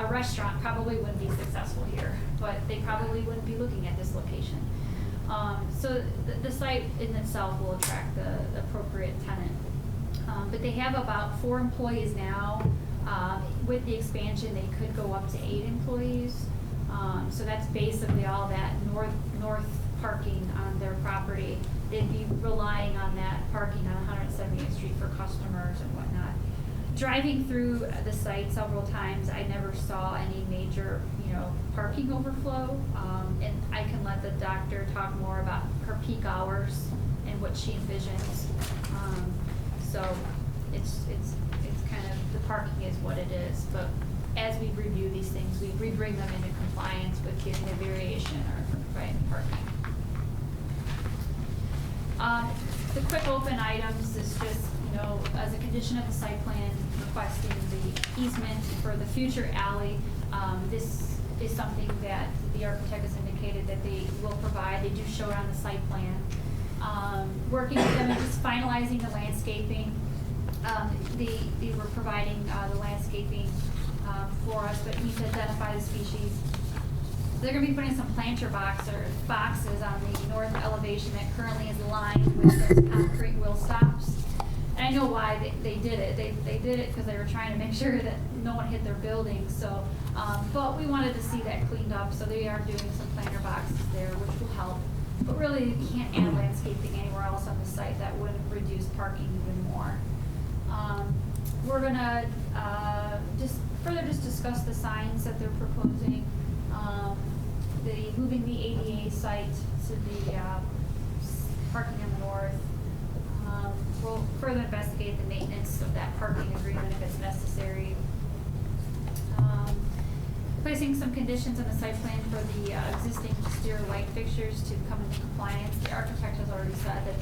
restaurant probably wouldn't be successful here, but they probably wouldn't be looking at this location. So the site in itself will attract the appropriate tenant. But they have about 4 employees now. With the expansion, they could go up to 8 employees. So that's basically all that north parking on their property. They'd be relying on that parking on 178th Street for customers and whatnot. Driving through the site several times, I never saw any major, parking overflow. And I can let the doctor talk more about her peak hours and what she envisions. So it's kind of, the parking is what it is. But as we review these things, we bring them into compliance with getting a variation or providing parking. The quick open items is just, as a condition of the site plan, requesting the easement for the future alley. This is something that the architect has indicated that they will provide. They do show it on the site plan. Working with them and just finalizing the landscaping. They were providing the landscaping for us, but we need to identify the species. They're going to be putting some planter boxes on the north elevation that currently is lined with those concrete wheel stops. And I know why they did it. They did it because they were trying to make sure that no one hit their buildings. So, but we wanted to see that cleaned up, so they are doing some planter boxes there, which will help. But really, you can't add landscaping anywhere else on the site. That would reduce parking even more. We're gonna just further discuss the signs that they're proposing. Moving the ADA site to the parking on the north. We'll further investigate the maintenance of that parking agreement if it's necessary. Placing some conditions in the site plan for the existing exterior light fixtures to come into compliance. The architect has already said that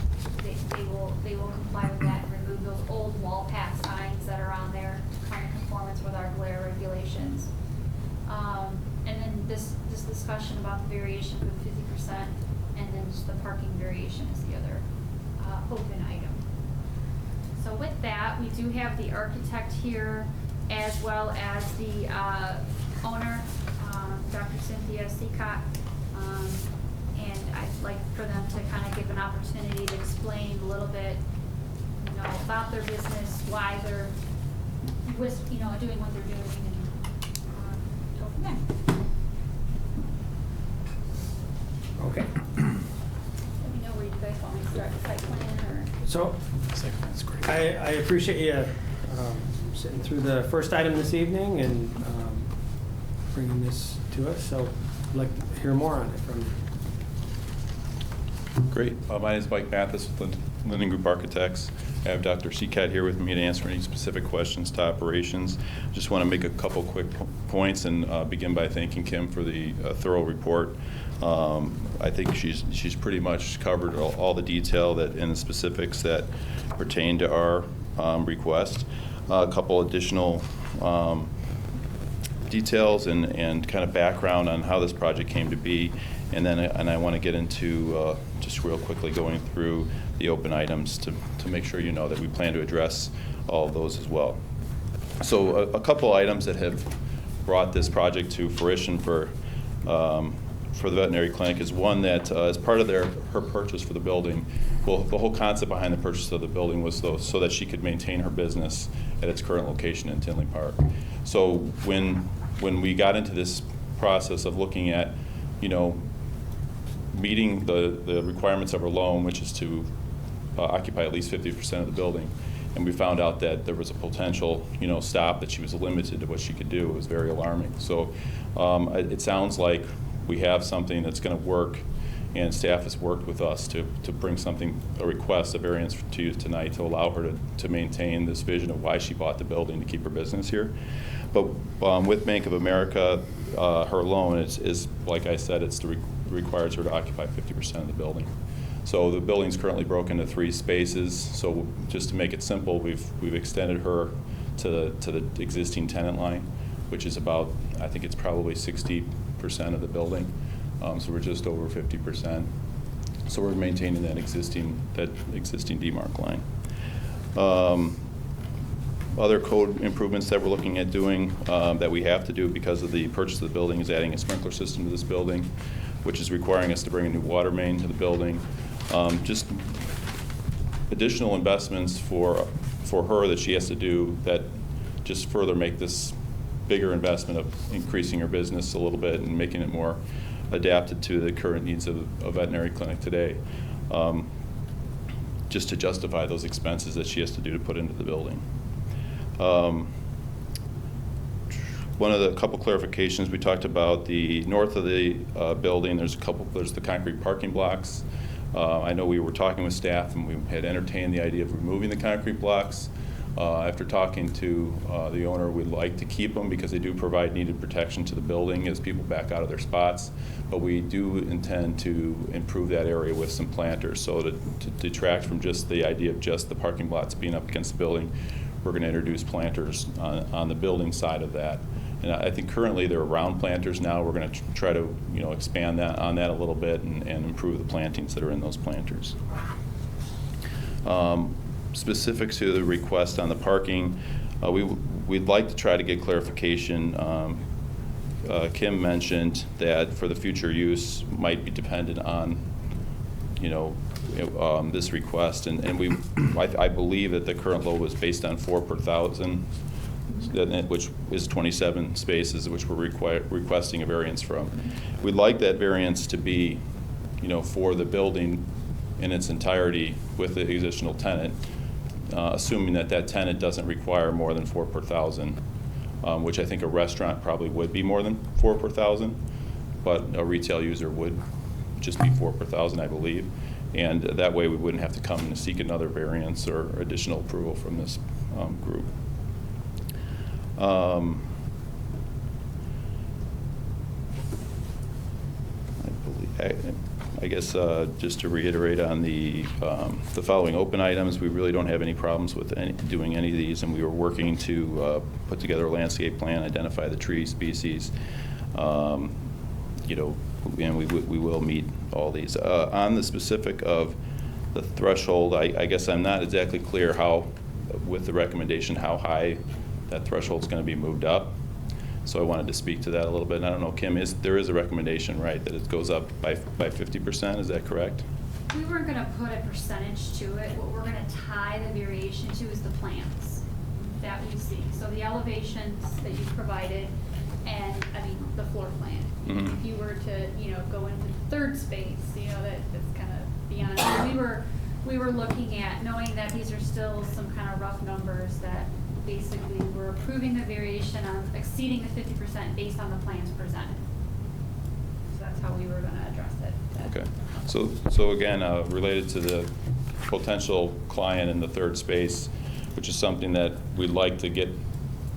they will comply with that and remove those old wall path signs that are on there to come in conformance with our glare regulations. And then this discussion about the variation of 50%, and then just the parking variation is the other open item. So with that, we do have the architect here, as well as the owner, Dr. Cynthia Seacott, and I'd like for them to kind of give an opportunity to explain a little bit, about their business, why they're, doing what they're doing, and go from there. Okay. Let me know where you guys want me to start, the site plan or. So, That's great. I appreciate you sitting through the first item this evening and bringing this to us. So I'd like to hear more on it from you. Great. My name is Mike Mathis with Linden Group Architects. I have Dr. Seacat here with me to answer any specific questions to operations. Just want to make a couple quick points and begin by thanking Kim for the thorough report. I think she's pretty much covered all the detail that and the specifics that pertain to our request. A couple additional details and kind of background on how this project came to be, and then I want to get into just real quickly going through the open items to make sure you know that we plan to address all of those as well. So a couple items that have brought this project to fruition for the veterinary clinic is one that as part of her purchase for the building, well, the whole concept behind the purchase of the building was so that she could maintain her business at its current location in Tinley Park. So when we got into this process of looking at, meeting the requirements of her loan, which is to occupy at least 50% of the building, and we found out that there was a potential, stop, that she was limited to what she could do. It was very alarming. So it sounds like we have something that's going to work, and staff has worked with us to bring a request, a variance to you tonight to allow her to maintain this vision of why she bought the building to keep her business here. But with Bank of America, her loan is like I said, requires her to occupy 50% of the building. So the building's currently broken into 3 spaces. So just to make it simple, we've extended her to the existing tenant line, which is about, I think it's probably 60% of the building. So we're just over 50%. So we're maintaining that existing demarc line. Other code improvements that we're looking at doing that we have to do because of the purchase of the building is adding a sprinkler system to this building, which is requiring us to bring a new water main to the building. Just additional investments for her that she has to do that just further make this bigger investment of increasing her business a little bit and making it more adapted to the current needs of a veterinary clinic today, just to justify those expenses that she has to do to put into the building. One of the couple clarifications, we talked about the north of the building, there's the concrete parking blocks. I know we were talking with staff and we had entertained the idea of removing the concrete blocks. After talking to the owner, we'd like to keep them because they do provide needed protection to the building as people back out of their spots. But we do intend to improve that area with some planters. So to detract from just the idea of just the parking lots being up against the building, we're going to introduce planters on the building side of that. And I think currently they're round planters now. We're going to try to expand on that a little bit and improve the plantings that are in those planters. Specific to the request on the parking, we'd like to try to get clarification. Kim mentioned that for the future use might be dependent on this request, and I believe that the current load was based on 4 per 1,000, which is 27 spaces, which we're requesting a variance from. We'd like that variance to be, for the building in its entirety with the additional tenant, assuming that tenant doesn't require more than 4 per 1,000, which I think a restaurant probably would be more than 4 per 1,000, but a retail user would just be 4 per 1,000, I believe. And that way we wouldn't have to come and seek another variance or additional approval from this group. I guess just to reiterate on the following open items, we really don't have any problems with doing any of these, and we were working to put together a landscape plan, identify the tree species, and we will meet all these. On the specific of the threshold, I guess I'm not exactly clear how, with the recommendation, how high that threshold is going to be moved up. So I wanted to speak to that a little bit. And I don't know, Kim, there is a recommendation, right, that it goes up by 50%? Is that correct? We weren't going to put a percentage to it. What we're going to tie the variation to is the plans that we see. So the elevations that you provided and, the floor plan. Mm-hmm. If you were to, go into the third space, that's kind of beyond. So we were looking at, knowing that these are still some kind of rough numbers, that basically we're approving the variation on exceeding the 50% based on the plans presented. Does that that's how we were gonna address it. Okay. So again, related to the potential client in the third space, which is something that we'd like to get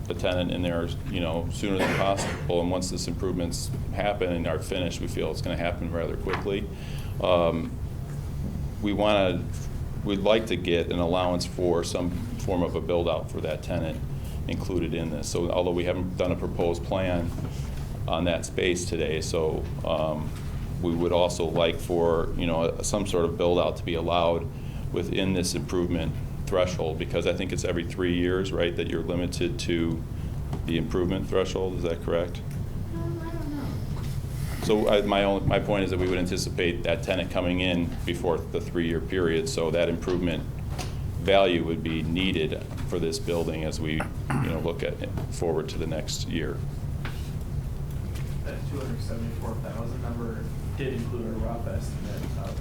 a tenant in there, sooner than possible. And once this improvements happen and are finished, we feel it's going to happen rather quickly. We'd like to get an allowance for some form of a build-out for that tenant included in this. So although we haven't done a proposed plan on that space today, so we would also like for, some sort of build-out to be allowed within this improvement threshold, because I think it's every 3 years, right, that you're limited to the improvement threshold. Is that correct? I don't know. So my point is that we would anticipate that tenant coming in before the 3-year period, so that improvement value would be needed for this building as we, look at forward to the next year. That 274,000 number did include a rough estimate of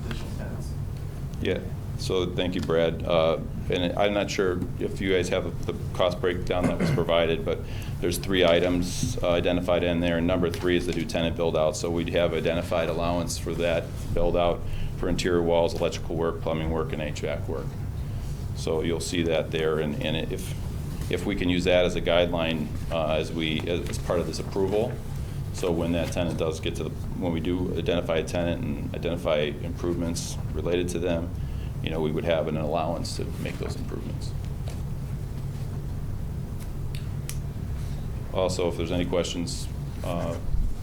additional tenants. Yeah, so thank you, Brad. And I'm not sure if you guys have the cost breakdown that was provided, but there's 3 items identified in there, and number 3 is the new tenant build-out. So we'd have identified allowance for that build-out for interior walls, electrical work, plumbing work, and HVAC work. So you'll see that there, and if we can use that as a guideline as part of this approval, so when that tenant does get to when we do identify a tenant and identify improvements related to them, we would have an allowance to make those improvements. Also, if there's any questions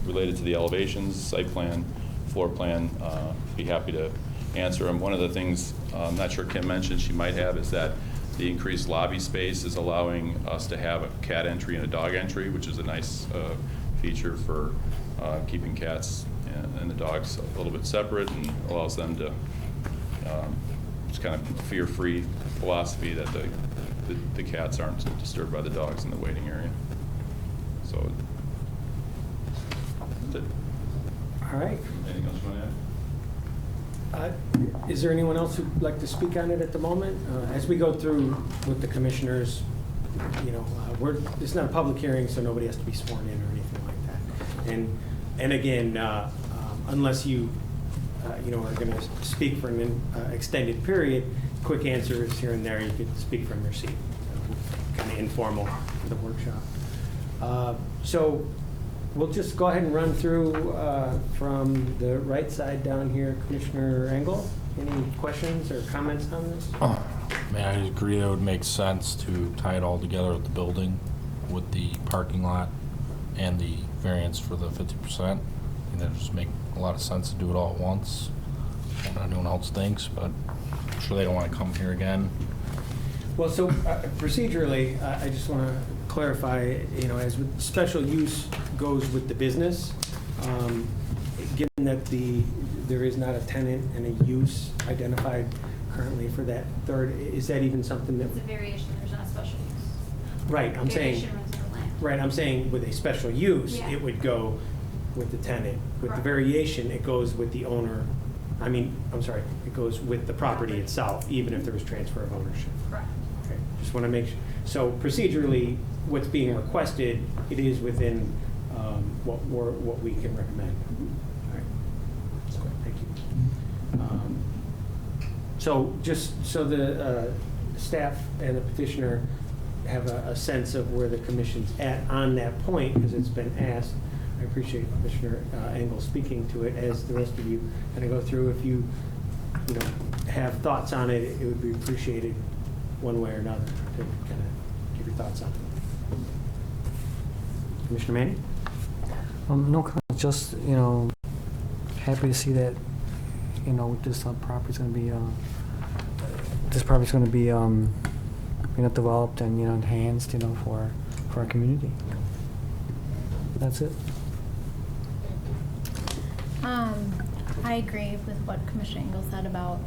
related to the elevations, site plan, floor plan, be happy to answer them. One of the things I'm not sure Kim mentioned she might have is that the increased lobby space is allowing us to have a cat entry and a dog entry, which is a nice feature for keeping cats and the dogs a little bit separate, and allows them to just kind of fear-free philosophy that the cats aren't disturbed by the dogs in the waiting area. So, that's it. All right. Anything else you want to add? Is there anyone else who'd like to speak on it at the moment? As we go through with the commissioners, it's not a public hearing, so nobody has to be sworn in or anything like that. And again, unless you are going to speak for an extended period, quick answers here and there, you could speak from your seat. Kind of informal for the workshop. So we'll just go ahead and run through from the right side down here. Commissioner Engel, any questions or comments on this? I agree that it would make sense to tie it all together with the building, with the parking lot, and the variance for the 50%. And that just make a lot of sense to do it all at once. I don't know what anyone else thinks, but I'm sure they don't want to come here again. Well, so procedurally, I just want to clarify, as with special use goes with the business, given that there is not a tenant and a use identified currently for that third, is that even something that? It's a variation, there's not a special use. Right, I'm saying. Variation runs the land. Right, I'm saying with a special use, Yeah. it would go with the tenant. With the Correct. variation, it goes with the owner. It goes with the property itself, even if there was transfer of ownership. Correct. Okay, just want to make sure. So procedurally, what's being requested, it is within what we can recommend. All right. So, thank you. So just so the staff and the petitioner have a sense of where the commission's at on that point, because it's been asked. I appreciate Commissioner Engel speaking to it. As the rest of you kind of go through, if you have thoughts on it, it would be appreciated one way or another to kind of give your thoughts on it. Commissioner Manning? No comment, just, happy to see that, this property's gonna be, developed and, enhanced, for our community. That's it. I agree with what Commissioner Engel said about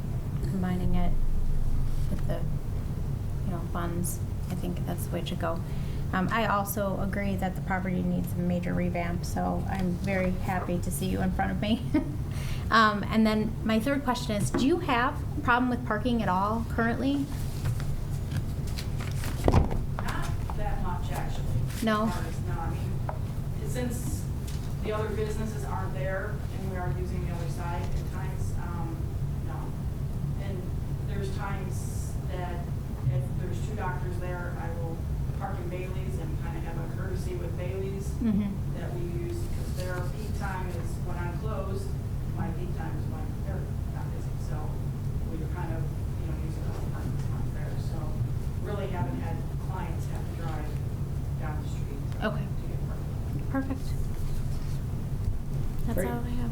combining it with the, funds. I think that's the way it should go. I also agree that the property needs a major revamp, so I'm very happy to see you in front of me. And then my third question is, do you have a problem with parking at all currently? Not that much, actually. No? No, I mean, since the other businesses aren't there and we are using the other side at times, no. And there's times that if there's two doctors there, I will park in Bailey's and kind of have a courtesy with Bailey's that we use, because their peak time is when I'm closed, my peak time is when they're not busy. So we kind of, use it as apartments on there. So really haven't had clients have to drive down the street Okay. to get parking. Perfect. That's Great. all I have.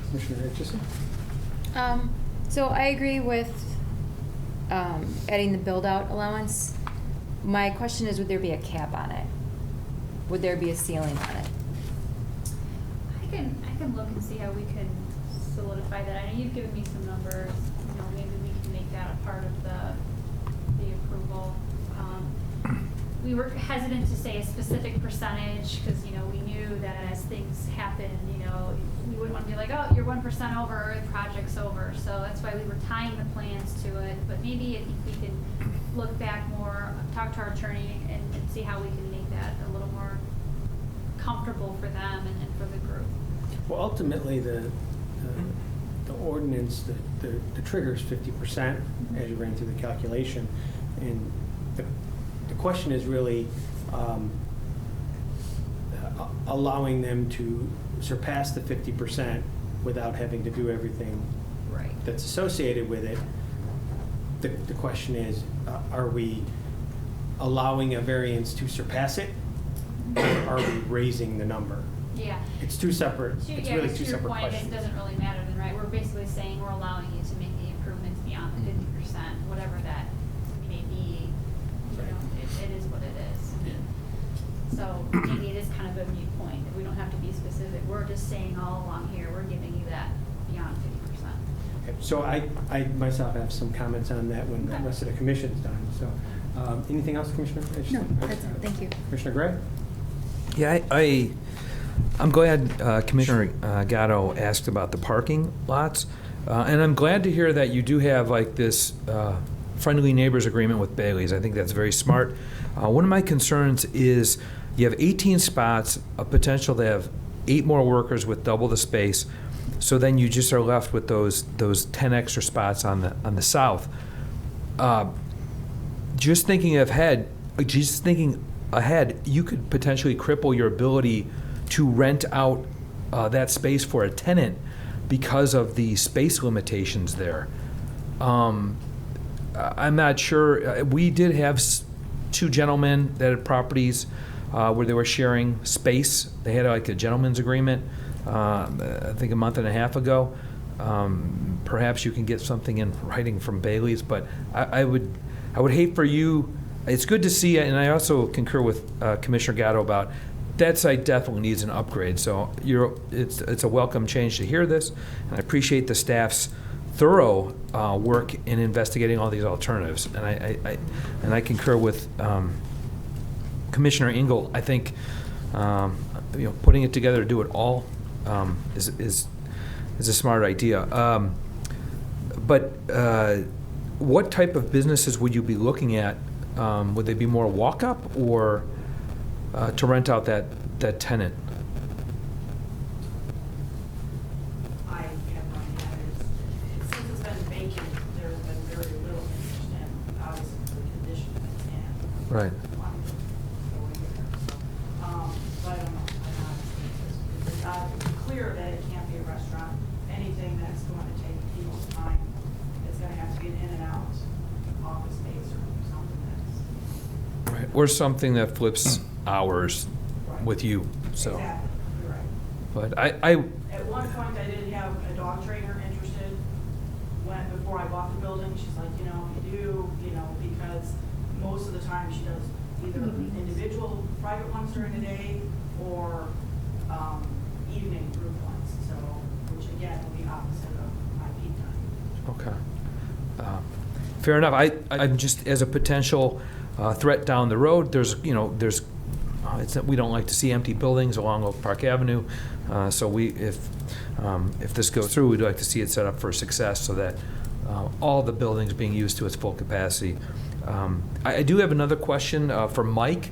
Commissioner Hitchison? So I agree with adding the build-out allowance. My question is, would there be a cap on it? Would there be a ceiling on it? I can look and see how we can solidify that. I know you've given me some numbers, maybe we can make that a part of the approval. We were hesitant to say a specific percentage, because, we knew that as things happen, we wouldn't want to be like, oh, you're 1% over, the project's over. So that's why we were tying the plans to it. But maybe I think we can look back more, talk to our attorney, and see how we can make that a little more comfortable for them and for the group. Well, ultimately, the ordinance, the trigger is 50% as you ran through the calculation. And the question is really allowing them to surpass the 50% without having to do everything Right. that's associated with it. The question is, are we allowing a variance to surpass it, or are we raising the number? Yeah. It's two separate, it's really two to your separate point, questions. it doesn't really matter then, right? We're basically saying we're allowing you to make the improvements beyond the 50%, whatever that may be. It is what it is. I mean, so maybe it is kind of a moot point. We don't have to be specific. We're just saying all along here, we're giving you that beyond 50%. Okay, so I myself have some comments on that when the Okay. rest of the commission's done. So, anything else, Commissioner? No, that's it. Thank you. Commissioner Gray? Yeah, I'm glad Commissioner Gatto asked about the parking lots. And I'm glad to hear that you do have like this friendly neighbors agreement with Bailey's. I think that's very smart. One of my concerns is you have 18 spots, a potential to have 8 more workers with double the space. So then you just are left with those 10 extra spots on the south. Just thinking ahead, you could potentially cripple your ability to rent out that space for a tenant because of the space limitations there. I'm not sure. We did have 2 gentlemen that had properties where they were sharing space. They had like a gentleman's agreement, I think a month and a half ago. Perhaps you can get something in writing from Bailey's, but I would hate for you. It's good to see it, and I also concur with Commissioner Gatto about that site definitely needs an upgrade. So it's a welcome change to hear this, and I appreciate the staff's thorough work in investigating all these alternatives. And I concur with Commissioner Engel. I think putting it together to do it all is a smart idea. But what type of businesses would you be looking at? Would they be more walk-up or to rent out that tenant? I have no idea. Since it's been vacant, there's been very little interest in, obviously, the condition it's in. Right. But I don't know. It's not clear that it can't be a restaurant. Anything that's going to take people's time, it's going to have to be an in and out office space or something that's. Right. Or something that flips hours Right. with you. So, Exactly, you're right. but I At one point, I did have a dog trainer interested before I bought the building. She's like, if you do, because most of the time she does either individual private ones during the day or evening group ones. So, which again will be opposite of my peak time. Okay. Fair enough. I'm just, as a potential threat down the road, we don't like to see empty buildings along Oak Park Avenue. So if this goes through, we'd like to see it set up for success so that all the buildings being used to its full capacity. I do have another question for Mike.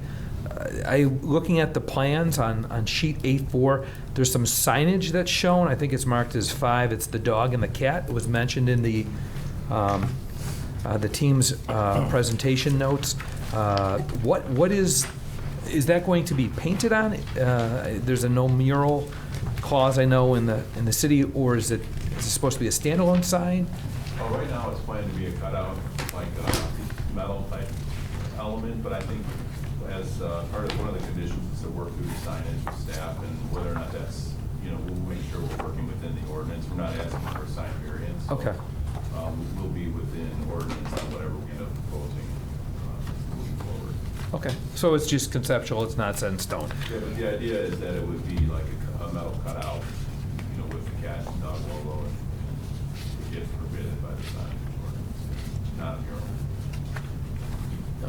looking at the plans on sheet A4, there's some signage that's shown. I think it's marked as 5. It's the dog and the cat. It was mentioned in the team's presentation notes. What is that going to be painted on? There's a no mural clause, I know, in the city, or is it supposed to be a standalone sign? Oh, right now it's planned to be a cutout, like a metal type element, but I think as part of one of the conditions is to work through the signage with staff and whether or not that's, we'll make sure we're working within the ordinance. We're not asking for a sign variance. So, Okay. we'll be within ordinance on whatever we end up proposing moving forward. Okay, so it's just conceptual, it's not set in stone. Yeah, but the idea is that it would be like a metal cutout, with the cat and dog logo, and it gets permitted by the sign ordinance, not a mural.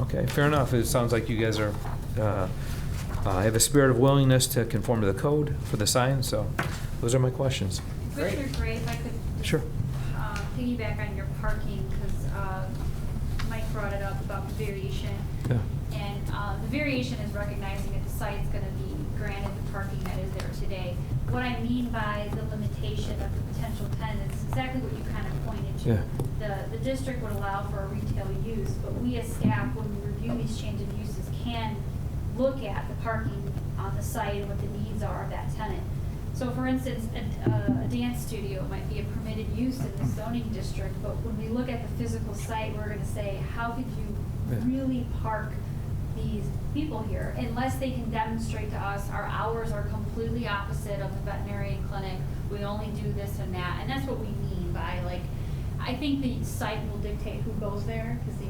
Okay, fair enough. It sounds like you guys are, have a spirit of willingness to conform to the code for the sign, so those are my questions. Commissioner Gray, if I could Sure. piggyback on your parking, because Mike brought it up about the variation. Yeah. And the variation is recognizing that the site's going to be granted the parking that is there today. What I mean by the limitation of the potential tenant is exactly what you kind of pointed to. Yeah. The district would allow for a retail use, but we as staff, when we review these change of uses, can look at the parking on the site and what the needs are of that tenant. So for instance, a dance studio might be a permitted use in the zoning district, but when we look at the physical site, we're gonna say, how could you really park these people here? Unless they can demonstrate to us our hours are completely opposite of the veterinarian clinic, we only do this and that, and that's what we mean by, like, I think the site will dictate who goes there, because,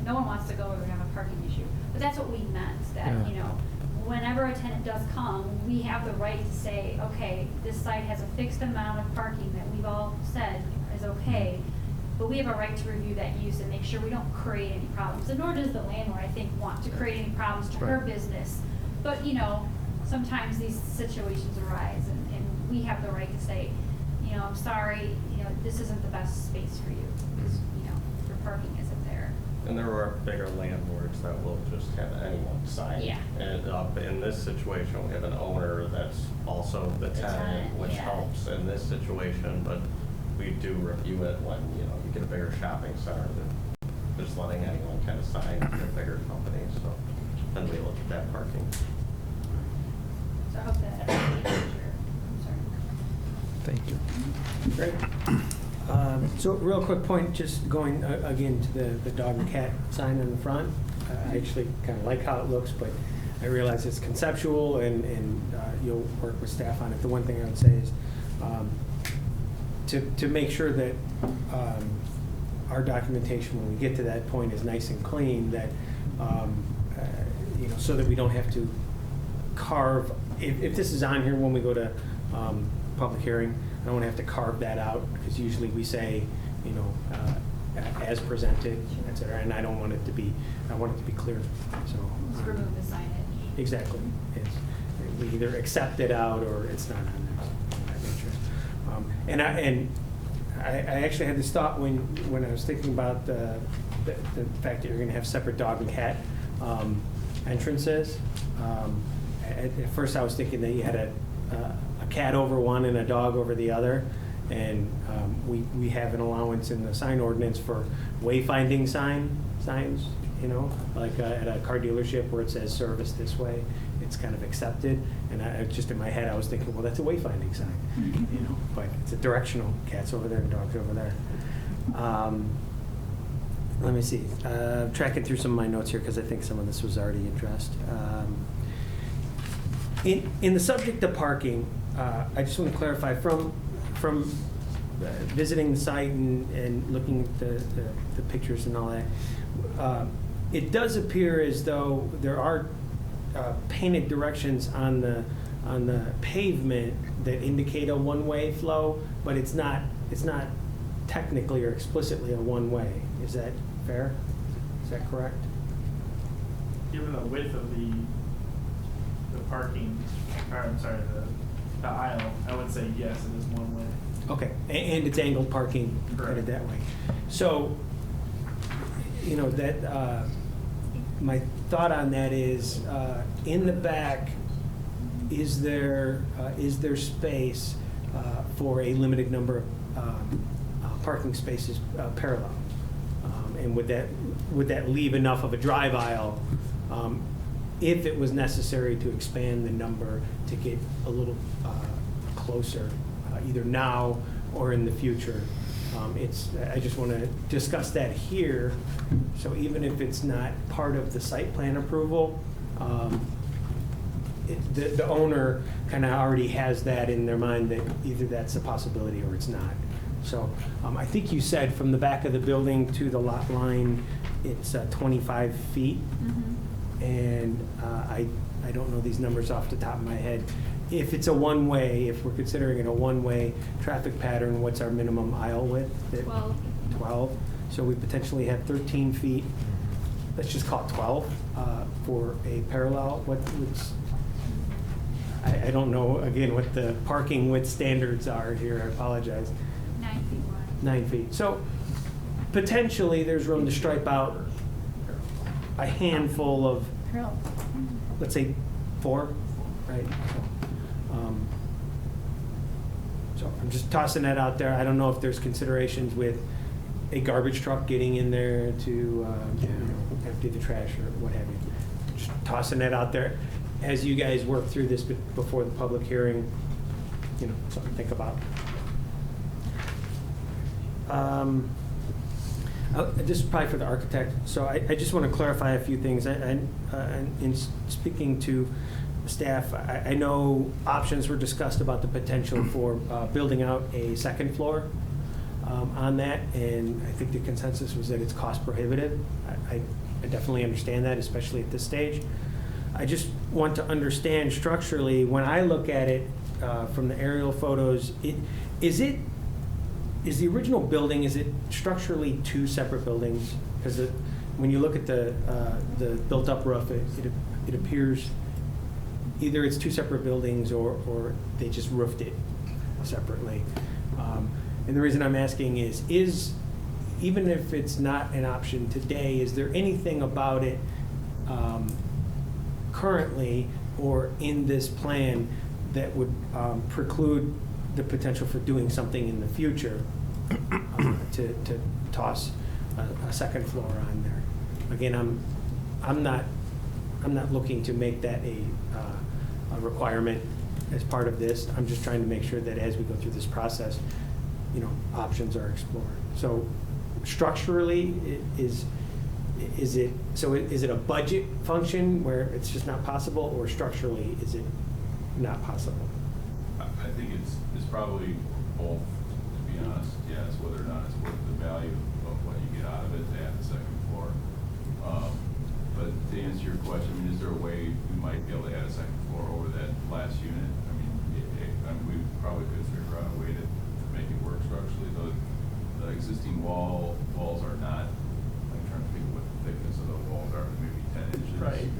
no one wants to go where we have a parking issue. But that's what we meant, that, whenever a tenant does come, we have the right to say, okay, this site has a fixed amount of parking that we've all said is okay, but we have a right to review that use and make sure we don't create any problems. And nor does the landlord, I think, want to create any problems to her business. But, sometimes these situations arise, and we have the right to say, I'm sorry, this isn't the best space for you, because, your parking isn't there. And there are bigger landlords that will just have anyone sign. Yeah. And in this situation, we have an owner that's also the tenant, which helps in this situation, but we do review it when, you get a bigger shopping center that just letting anyone kind of sign, a bigger company, so then we look at that parking. So I hope that answers your concern. Thank you. Great. So real quick point, just going again to the dog and cat sign in the front. I actually kind of like how it looks, but I realize it's conceptual and you'll work with staff on it. The one thing I would say is to make sure that our documentation when we get to that point is nice and clean, that so that we don't have to carve. If this is on here when we go to public hearing, I don't want to have to carve that out, because usually we say, as presented, et cetera, and I want it to be clear, so. Just remove the signage. Exactly. We either accept it out or it's not on there, of that nature. I actually had this thought when I was thinking about the fact that you're going to have separate dog and cat entrances. At first I was thinking that you had a cat over one and a dog over the other, and we have an allowance in the sign ordinance for wayfinding signs, like at a car dealership where it says service this way, it's kind of accepted. And just in my head I was thinking, well, that's a wayfinding sign, but it's a directional, cats over there and dogs over there. Let me see, tracking through some of my notes here because I think some of this was already addressed. In the subject of parking, I just want to clarify from visiting the site and looking at the pictures and all that, it does appear as though there are painted directions on the pavement that indicate a one-way flow, but it's not technically or explicitly a one-way. Is that fair? Is that correct? Given the width of the parking, or I'm sorry, the aisle, I would say yes, it is one way. Okay, and it's angled parking headed that way. So, that my thought on that is, in the back, is there space for a limited number of parking spaces parallel? And would that leave enough of a drive aisle if it was necessary to expand the number to get a little closer, either now or in the future? I just want to discuss that here, so even if it's not part of the site plan approval, the owner kind of already has that in their mind that either that's a possibility or it's not. So I think you said from the back of the building to the lot line, it's 25 feet. Mm-hmm. And I don't know these numbers off the top of my head. If it's a one-way, if we're considering it a one-way traffic pattern, what's our minimum aisle width? 12. 12. So we potentially have 13 feet. Let's just call it 12 for a parallel. I don't know, again, what the parking width standards are here. I apologize. 9 feet wide. 9 feet. So potentially, there's room to stripe out a handful of, let's say, 4, right? So I'm just tossing that out there. I don't know if there's considerations with a garbage truck getting in there to empty the trash or what have you. Just tossing that out there. As you guys work through this before the public hearing, something to think about. This is probably for the architect. So I just want to clarify a few things. In speaking to staff, I know options were discussed about the potential for building out a second floor on that, and I think the consensus was that it's cost prohibitive. I definitely understand that, especially at this stage. I just want to understand structurally, when I look at it from the aerial photos, is the original building, is it structurally 2 separate buildings? Because when you look at the built-up roof, it appears either it's 2 separate buildings or they just roofed it separately. And the reason I'm asking is even if it's not an option today, is there anything about it currently or in this plan that would preclude the potential for doing something in the future to toss a second floor on there? Again, I'm not looking to make that a requirement as part of this. I'm just trying to make sure that as we go through this process, options are explored. So structurally, is it a budget function where it's just not possible, or structurally is it not possible? I think it's probably both, to be honest. Yeah, it's whether or not it's worth the value of what you get out of it to add the second floor. But to answer your question, is there a way we might be able to add a second floor over that last unit? We probably could figure out a way to make it work structurally. The existing walls are not, I'm trying to think of what the thickness of the walls are, maybe 10 inches. Right.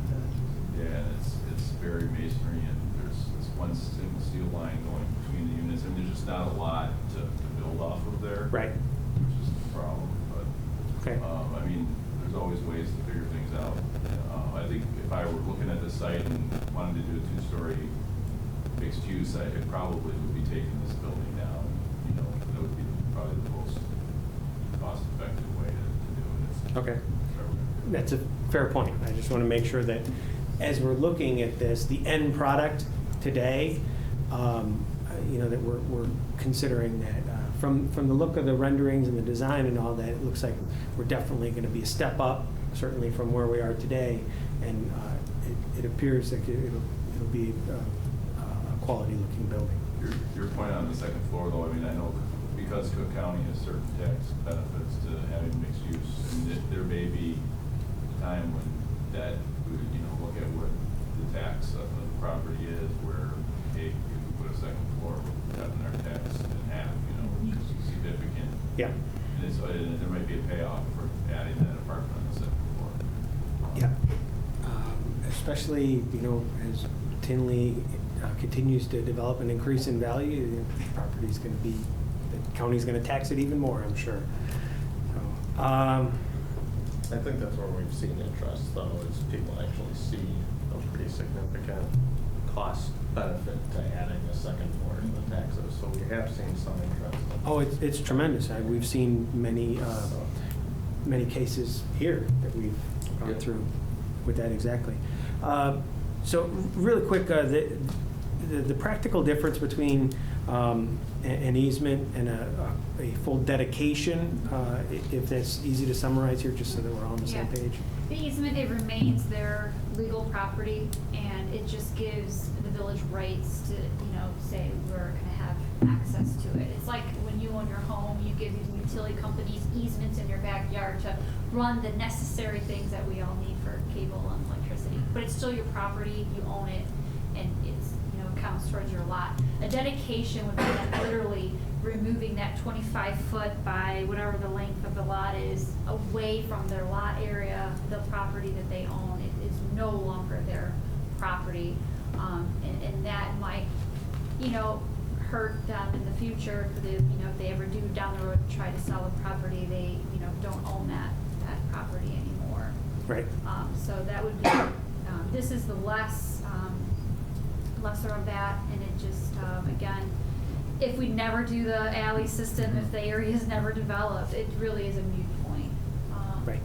Yeah, and it's very masonry, and there's this one single steel line going between the units, and there's just not a lot to build off of there. Right. Which is the problem, but, Okay. there's always ways to figure things out. I think if I were looking at the site and wanted to do a 2-story mixed use, I probably would be taking this building down. That would be probably the most cost-effective way to do it. Okay. That's a fair point. I just want to make sure that as we're looking at this, the end product today, that we're considering that. From the look of the renderings and the design and all that, it looks like we're definitely going to be a step up, certainly from where we are today, and it appears like it'll be a quality-looking building. Your point on the second floor, though, I know because Cook County has certain tax benefits to having mixed use, and there may be a time when that we would, look at what the tax of the property is, where, hey, if we put a second floor, we're cutting our tax in half, which is significant. Yeah. And there might be a payoff for adding that apartment on the second floor. Yeah. Especially, as Tinley continues to develop and increase in value, the property's going to be, the county's going to tax it even more, I'm sure. So, I think that's where we've seen interest, though, is people actually see a pretty significant cost benefit to adding a second floor to the taxes, so we have seen some interest. Oh, it's tremendous. We've seen many cases here that we've gone through with that exactly. So really quick, the practical difference between an easement and a full dedication, if that's easy to summarize here, just so that we're all on the same Yeah. page. The easement, it remains their legal property, and it just gives the village rights to, say we're gonna have access to it. It's like when you own your home, you give the utility companies easements in your backyard to run the necessary things that we all need for cable and electricity. But it's still your property, you own it, and it's, counts towards your lot. A dedication would be then literally removing that 25-foot by whatever the length of the lot is away from their lot area, the property that they own. It is no longer their property, and that might, hurt them in the future. If they ever do down the road try to sell a property, they, don't own that property anymore. Right. So that would be, this is the lesser of that, and it just, again, if we never do the alley system, if the area is never developed, it really is a moot point. Right.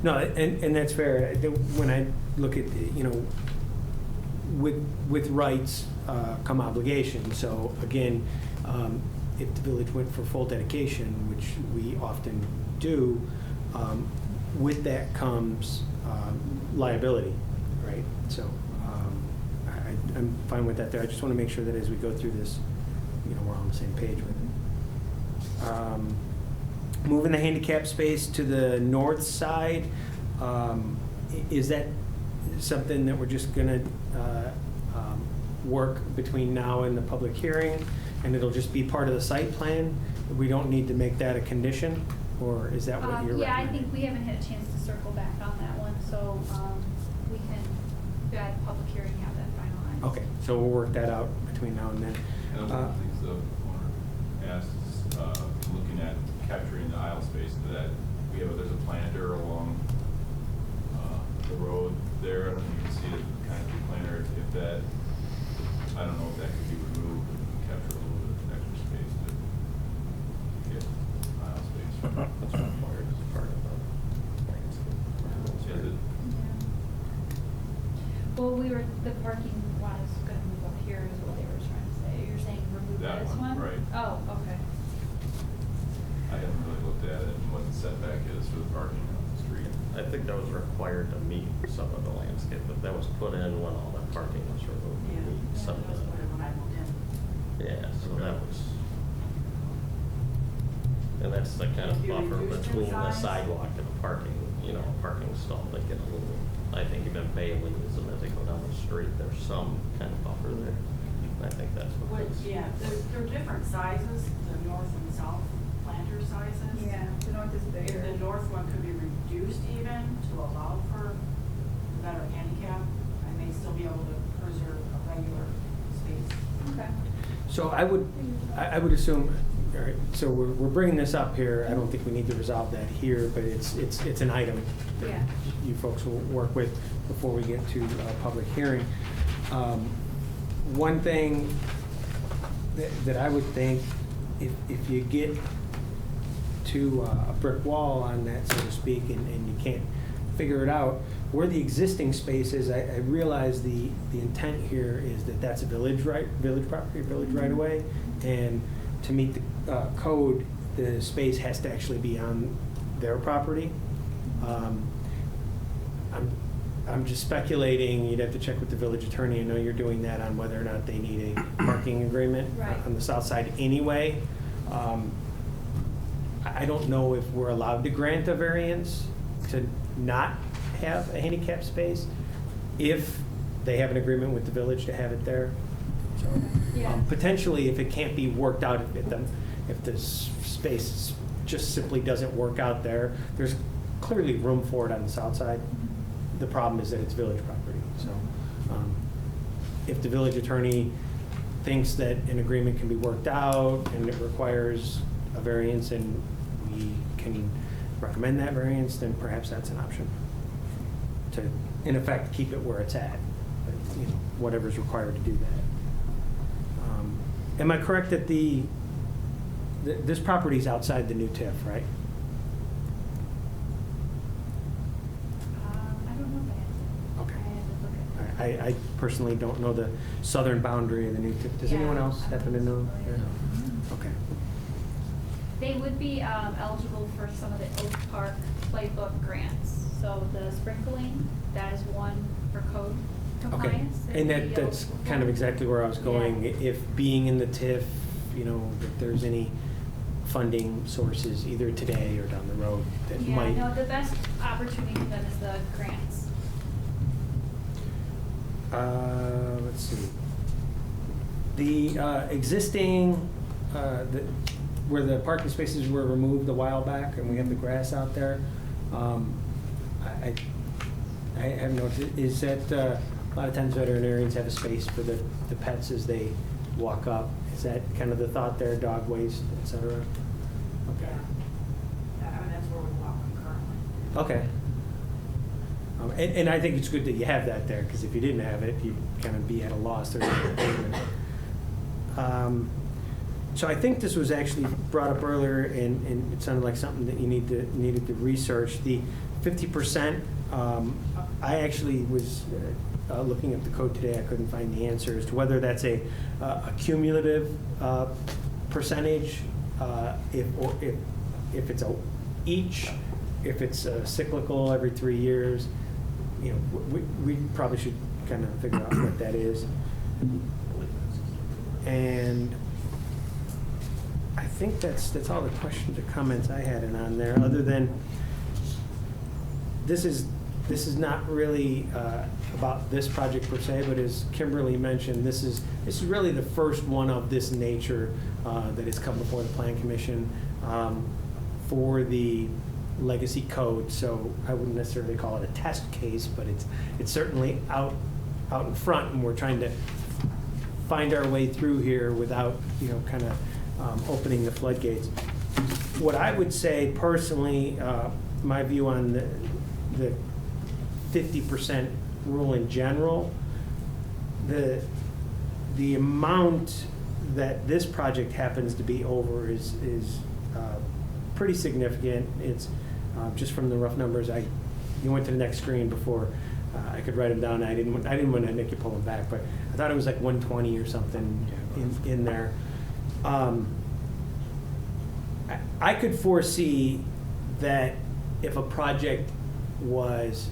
No, and that's fair. When I look at, with rights come obligations. So again, if the village went for full dedication, which we often do, with that comes liability, right? So I'm fine with that there. I just want to make sure that as we go through this, we're on the same page with it. Moving the handicap space to the north side, is that something that we're just going to work between now and the public hearing, and it'll just be part of the site plan? We don't need to make that a condition, or is that what you're recommending? Yeah, I think we haven't had a chance to circle back on that one, so we can, at the public hearing, have that finalized. Okay, so we'll work that out between now and then. And one of the things the owner asked is looking at capturing the aisle space that there's a planter along the road there. I don't know if you can see it, kind of planter. If that, I don't know if that could be removed and capture a little bit of extra space to get aisle space. That's required as part of the landscape. Well, the parking lot is gonna move up here is what they were trying to say. You're saying remove That this one, one? right. Oh, okay. I haven't really looked at it and what the setback is for the parking on the street. I think that was required to meet some of the landscape, but that was put in when all that parking was removed. to meet some of the- when I moved in. Yeah, so that was, and that's the kind of Have you buffer reduced in between the size? sidewalk and the parking, parking stall, they get a little, I think even Bailey's, and as they go down the street, there's some kind of buffer there. I think that's what this. Yeah, they're different sizes, the north and south planter sizes. The north is If the north one could be reduced even to allow for better handicap, I may still be able to preserve a regular space. Okay. So I would assume, all right, so we're bringing this up here. I don't think we need to resolve that here, but it's an item that Yeah. you folks will work with before we get to public hearing. One thing that I would think, if you get to a brick wall on that, so to speak, and you can't figure it out, where the existing space is, I realize the intent here is that that's a village property, village right away, and to meet the code, the space has to actually be on their property. I'm just speculating, you'd have to check with the village attorney. I know you're doing that on whether or not they need a parking agreement Right. on the south side anyway. I don't know if we're allowed to grant a variance to not have a handicap space if they have an agreement with the village to have it there. So, Yeah. potentially, if it can't be worked out, if the space just simply doesn't work out there, there's clearly room for it on the south side. The problem is that it's village property. So if the village attorney thinks that an agreement can be worked out and it requires a variance, and we can recommend that variance, then perhaps that's an option. To, in effect, keep it where it's at, you know, whatever's required to do that. Am I correct that this property's outside the new TIF, right? I don't know that. Okay. I have to look at that. I personally don't know the southern boundary of the new TIF. Does Yeah, anyone else I'm happen to know? familiar. Okay. They would be eligible for some of the Oak Park Playbook grants. So the sprinkling, that is one for code Okay, compliance. and they'd be that's eligible kind of for. exactly where I was going. Yeah. If being in the TIF, you know, if there's any funding sources either today or down the road that Yeah, might. no, the best opportunity for them is the grants. Let's see. The existing, where the parking spaces were removed a while back and we have the grass out there, I have noticed, is that a lot of times veterinarians have a space for the pets as they walk up. Is that kind of the thought there, dog waste, et cetera? Okay. I mean, that's where we walk them currently. Okay. And I think it's good that you have that there, because if you didn't have it, you'd kind of be at a loss. So I think this was actually brought up earlier, and it sounded like something that you needed to research. The 50%, I actually was looking at the code today. I couldn't find the answer as to whether that's a cumulative percentage, if it's if it's cyclical every 3 years. You know, we probably should kind of figure out what that is. And I think that's all the questions or comments I had in on there, other than this is not really about this project per se, but as Kimberly mentioned, this is really the first one of this nature that has come before the Plan Commission for the legacy code. So I wouldn't necessarily call it a test case, but it's certainly out in front, and we're trying to find our way through here without, you know, kind of opening the floodgates. What I would say personally, my view on the 50% rule in general, the amount that this project happens to be over is pretty significant. It's just from the rough numbers. You went to the next screen before I could write them down. I didn't want to make you pull them back, but I thought it was like 120 or something in there. I could foresee that if a project was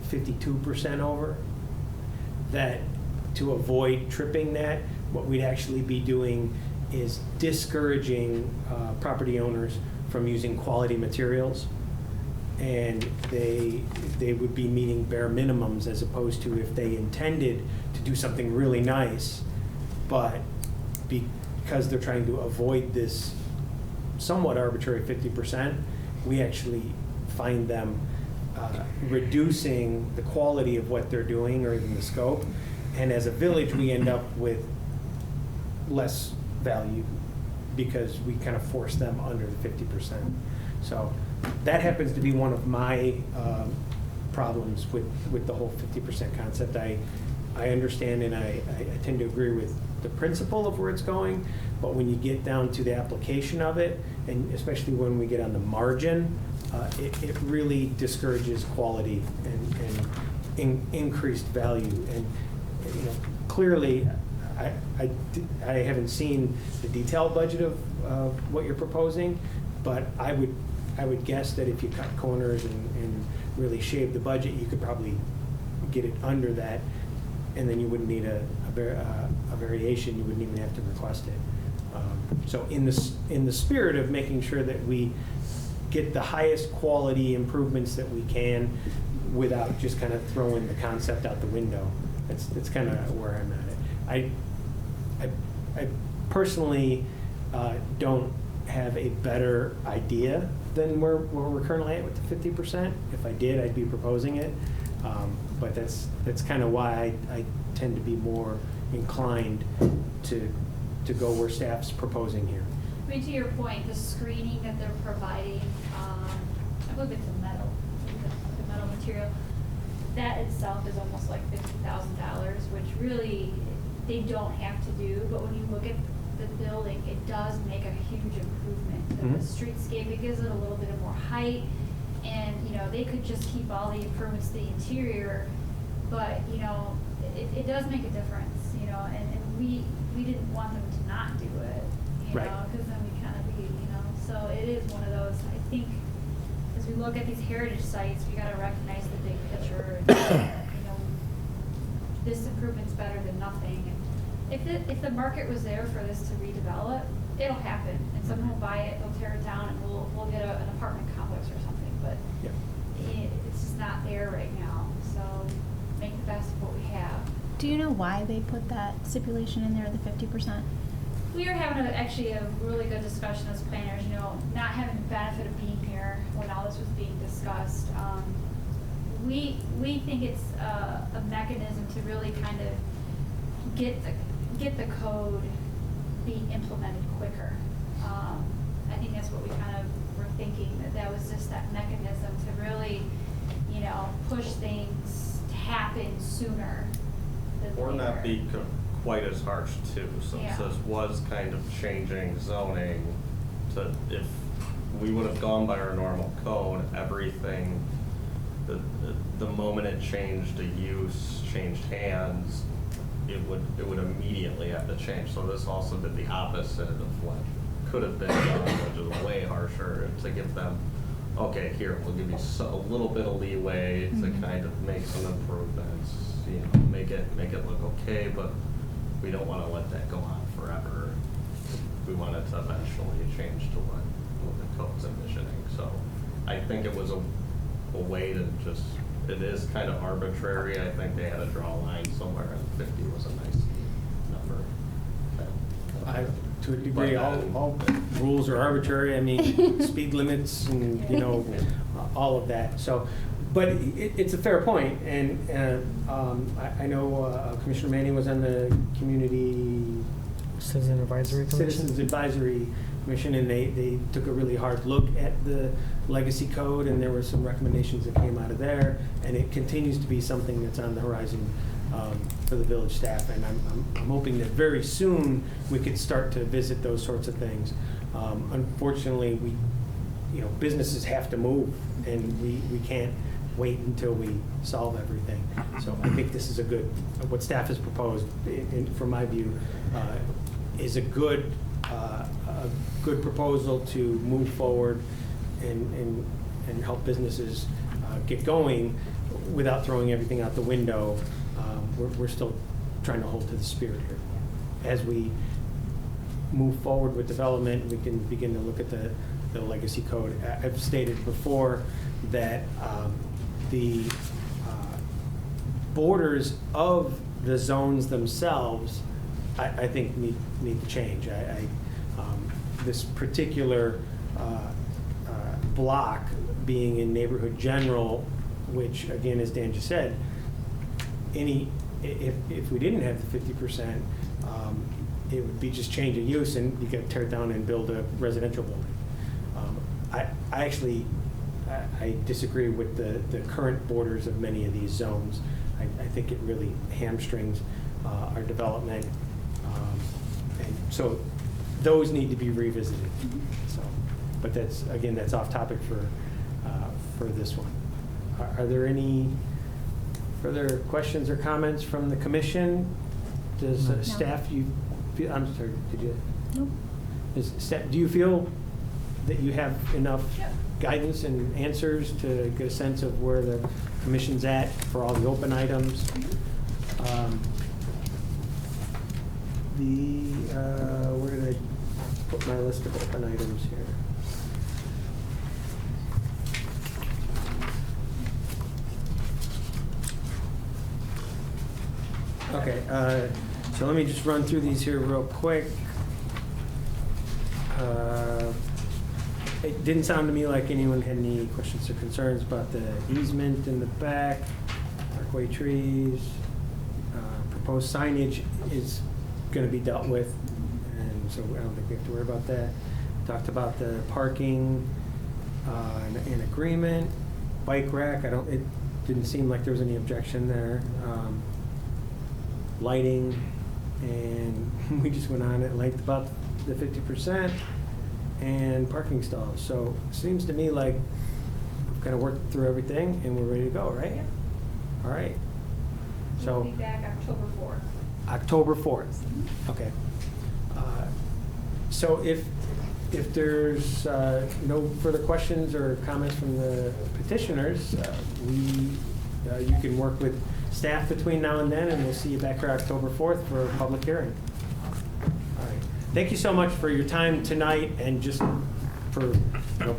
52% over, that to avoid tripping that, what we'd actually be doing is discouraging property owners from using quality materials, and they would be meeting bare minimums, as opposed to if they intended to do something really nice, but because they're trying to avoid this somewhat arbitrary 50%, we actually find them reducing the quality of what they're doing or even the scope, and as a village we end up with less value because we kind of force them under the 50%. So that happens to be one of my problems with the whole 50% concept. I understand and I tend to agree with the principle of where it's going, but when you get down to the application of it, and especially when we get on the margin, it really discourages quality and increased value. And you know, clearly, I haven't seen the detailed budget of what you're proposing, but I would guess that if you cut corners and really shave the budget, you could probably get it under that, and then you wouldn't need a variation. You wouldn't even have to request it. So in the spirit of making sure that we get the highest quality improvements that we can without just kind of throwing the concept out the window, that's kind of where I'm at it. I personally don't have a better idea than where we're currently at with the 50%. If I did, I'd be proposing it. But that's kind of why I tend to be more inclined to go where staff's proposing here. I mean, to your point, the screening that they're providing, I believe it's a metal, the metal material. That itself is almost like $50,000, which really they don't have to do. But when you look at the building, it does make a huge improvement. The streetscape, it gives it a little bit of more height, and you know they could just keep all the improvements to the interior, but you know it does make a difference. You know, and we didn't want them to not do it. You Right. know, because then we kind of be, you know, so it is one of those. I think as we look at these heritage sites, we got to recognize the big picture. And, you know, this improvement's better than nothing. And if the market was there for this to redevelop, it'll happen, and someone will buy it, they'll tear it down, and we'll get an apartment complex or something. But it's just not there right now. So make the best of what we have. Do you know why they put that stipulation in there, the 50%? We are having actually a really good discussion as planners, you know, not having the benefit of being here when all this was being discussed. We think it's a mechanism to really kind of get the code being implemented quicker. I think that's what we kind of were thinking, that was just that mechanism to really, you know, push things to happen sooner than Or not later. be quite as harsh too, since Yeah. this was kind of changing zoning to, if we would have gone by our normal code, everything, the moment it changed the use, changed hands, it would immediately have to change. So this also did the opposite of what could have been done, which is way harsher, to give them, okay, here, we'll give you a little bit of leeway to kind of make some improvements, you know, make it look okay, but we don't want to let that go on forever. We want it to eventually change to what the code's envisioning. So I think it was a way to just, it is kind of arbitrary. I think they had to draw a line somewhere, and 50 was a nice number. To a degree, all rules are arbitrary. I mean, speed limits and, you know, all of that. So, but it's a fair point, and I know Commissioner Manning was on the Community Citizen Advisory Commission? Citizens Advisory Commission, and they took a really hard look at the legacy code, and there were some recommendations that came out of there, and it continues to be something that's on the horizon for the village staff, and I'm hoping that very soon we could start to visit those sorts of things. Unfortunately, businesses have to move, and we can't wait until we solve everything. So I think this is what staff has proposed, from my view, is a good proposal to move forward and help businesses get going without throwing everything out the window. We're still trying to hold to the spirit here. As we move forward with development, we can begin to look at the legacy code. I've stated before that the borders of the zones themselves, I think need to change. This particular block being in neighborhood general, which again, as Dan just said, if we didn't have the 50%, it would be just change of use, and you could tear it down and build a residential building. I disagree with the current borders of many of these zones. I think it really hamstrings our development, and so those need to be revisited. So, but that's off topic for this one. Are there any further questions or comments from the commission? Does No. staff, I'm sorry, did you? Nope. Do you feel that you have enough Yep. guidance and answers to get a sense of where the commission's at for all the open items? Where did I put my list of open items here? Okay, so let me just run through these here real quick. It didn't sound to me like anyone had any questions or concerns about the easement in the back, parkway trees. Proposed signage is going to be dealt with, and so I don't think we have to worry about that. Talked about the parking. in agreement. Bike rack, it didn't seem like there was any objection there. Lighting, and we just went on at length about the 50% and parking stalls. So it seems to me like we've kind of worked through everything and we're ready to go, right? All right. So We'll be back October 4th. October 4th. Okay. So if there's no further questions or comments from the petitioners, you can work with staff between now and then, and we'll see you back here October 4th for a public hearing. All right. Thank you so much for your time tonight and just for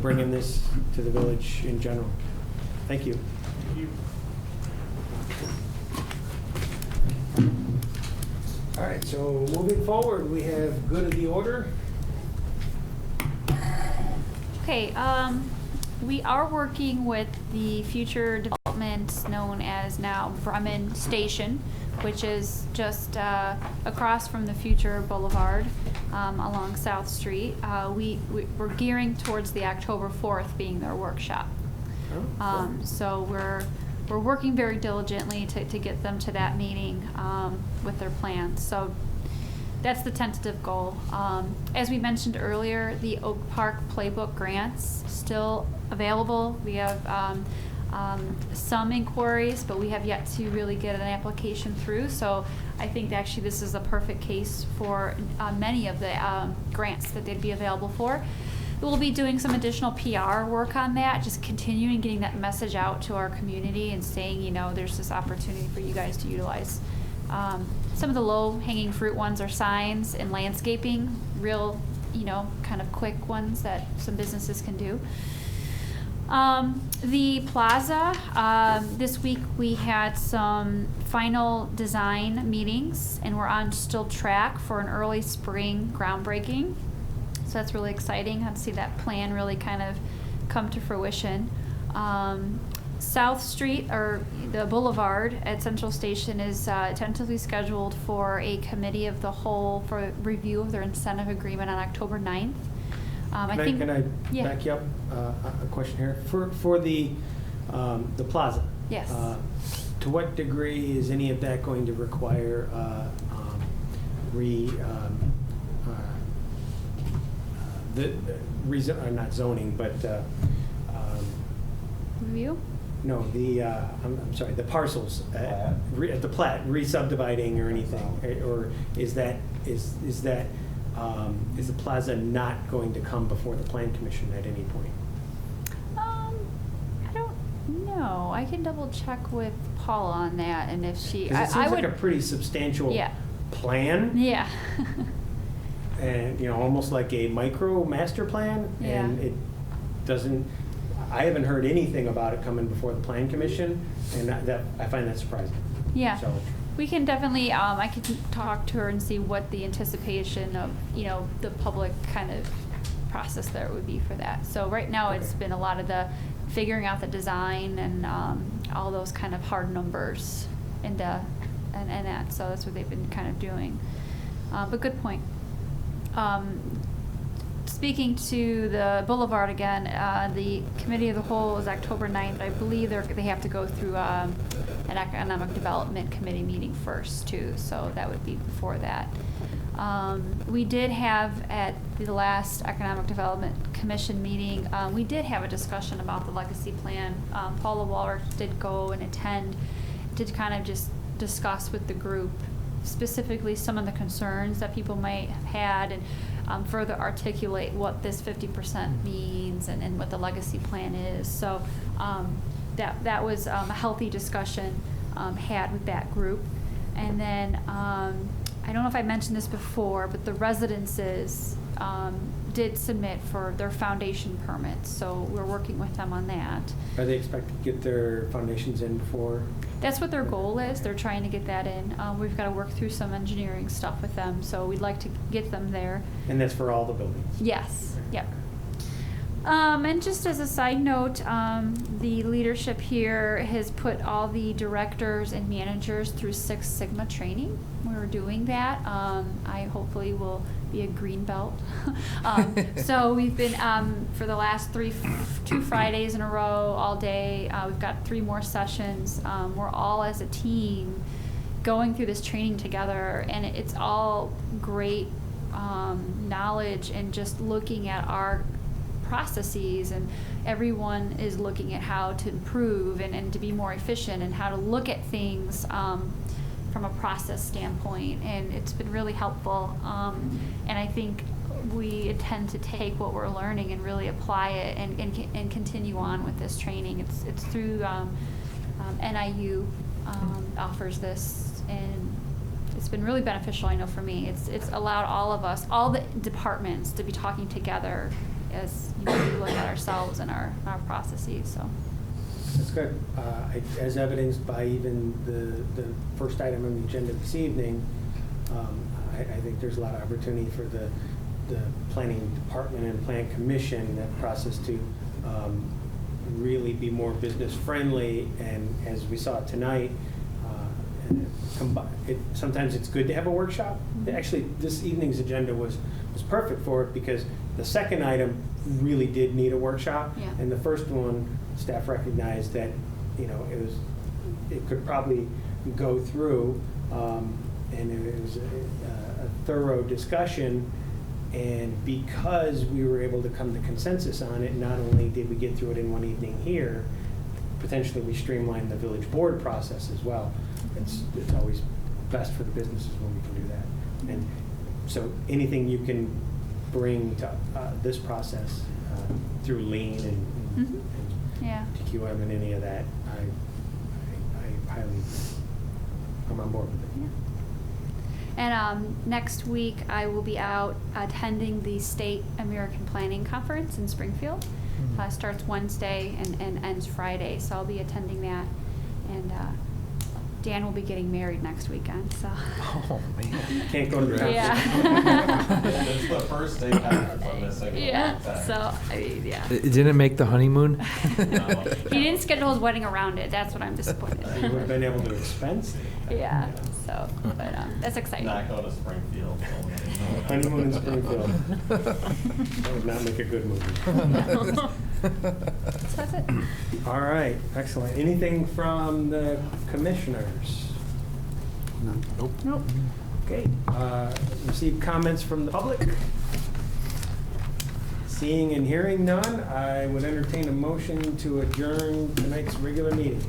bringing this to the village in general. Thank you. Thank you. All right, so moving forward, we have good of the order. Okay, we are working with the future development known as now Bremen Station, which is just across from the future Boulevard along South Street. We're gearing towards the October 4th being their workshop. So we're working very diligently to get them to that meeting with their plans. So that's the tentative goal. As we mentioned earlier, the Oak Park Playbook grants still available. We have some inquiries, but we have yet to really get an application through. So I think actually this is a perfect case for many of the grants that they'd be available for. We'll be doing some additional PR work on that, just continuing getting that message out to our community and saying, there's this opportunity for you guys to utilize. Some of the low-hanging fruit ones are signs and landscaping, real, kind of quick ones that some businesses can do. The plaza, this week we had some final design meetings, and we're on still track for an early spring groundbreaking. So that's really exciting to see that plan really kind of come to fruition. South Street, or the Boulevard at Central Station, is tentatively scheduled for a committee of the whole for review of their incentive agreement on October 9th. Can I back you up a question here? For the plaza, yes. To what degree is any of that going to require not zoning, but review? No, I'm sorry, the parcels at the plat, re-subdividing or anything, or is the plaza not going to come before the Plan Commission at any point? I don't know. I can double check with Paula on that, and if she, 'Cause it seems like a pretty substantial plan. Yeah. And almost like a micro master plan, and it doesn't. I haven't heard anything about it coming before the Plan Commission, and that I find that surprising. Yeah. So we can definitely. I can talk to her and see what the anticipation of the public kind of process there would be for that. So right now it's been a lot of the figuring out the design and all those kind of hard numbers and that. So that's what they've been kind of doing. But good point. Speaking to the Boulevard again, the Committee of the Whole is October 9th. I believe they have to go through an Economic Development Committee meeting first, too, so that would be before that. We did have, at the last Economic Development Commission meeting, we did have a discussion about the legacy plan. Paula Walrich did go and attend, did kind of just discuss with the group specifically some of the concerns that people might have had, and further articulate what this 50% means and what the legacy plan is. So that was a healthy discussion had with that group. And then I don't know if I mentioned this before, but the residences did submit for their foundation permits, so we're working with them on that. Are they expected to get their foundations in before? That's what their goal is. They're trying to get that in. We've got to work through some engineering stuff with them, so we'd like to get them there. And that's for all the buildings? Yes, yep. And just as a side note, the leadership here has put all the directors and managers through Six Sigma training. We're doing that. I hopefully will be a green belt. So we've been, for the last 2 Fridays in a row, all day, we've got 3 more sessions. We're all as a team going through this training together, and it's all great knowledge and just looking at our processes, and everyone is looking at how to improve and to be more efficient and how to look at things from a process standpoint, and it's been really helpful. And I think we intend to take what we're learning and really apply it and continue on with this training. It's through NIU offers this, and it's been really beneficial, I know, for me. It's allowed all of us, all the departments, to be talking together as we look at ourselves and our processes. So That's good. As evidenced by even the first item on the agenda this evening, I think there's a lot of opportunity for the planning department and plan commission, that process, to really be more business friendly. And as we saw tonight, sometimes it's good to have a workshop. Actually, this evening's agenda was perfect for it, because the second item really did need a workshop. Yeah. And the first one, staff recognized that, it could probably go through, and it was a thorough discussion. And because we were able to come to consensus on it, not only did we get through it in one evening here, potentially we streamlined the village board process as well. It's always best for the businesses when we can do that. And so anything you can bring to this process through lean and yeah. TQM and any of that, I'm on board with it. Yeah. And next week, I will be out attending the State American Planning Conference in Springfield. Starts Wednesday and ends Friday, so I'll be attending that. And Dan will be getting married next weekend, so. Oh, man. Can't go to the Yeah. It's the first state conference I'm missing. in a Yeah, long time. so, I mean, yeah. It didn't make the honeymoon? He didn't schedule his wedding around it. That's what I'm disappointed. You would have been able to expense it. Yeah, so, but that's exciting. Not going to Springfield. Honeymoon in Springfield. That would not make a good movie. So that's it. All right, excellent. Anything from the commissioners? Nope. Nope. Okay, receive comments from the public? Seeing and hearing none, I would entertain a motion to adjourn tonight's regular meeting.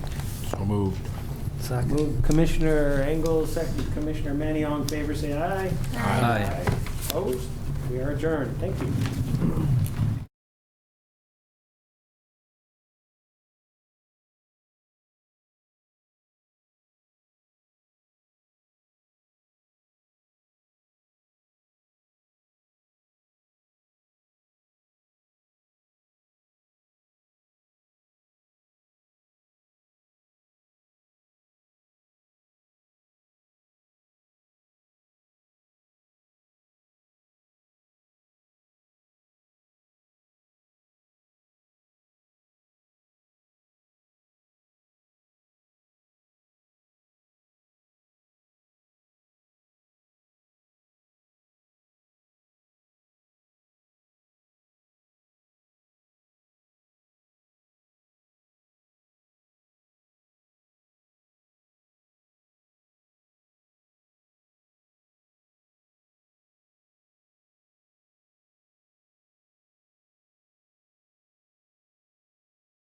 So moved. Move Commissioner Engel, second Commissioner Manny. All in favor, say aye. Aye. Opposed? We are adjourned. Thank you.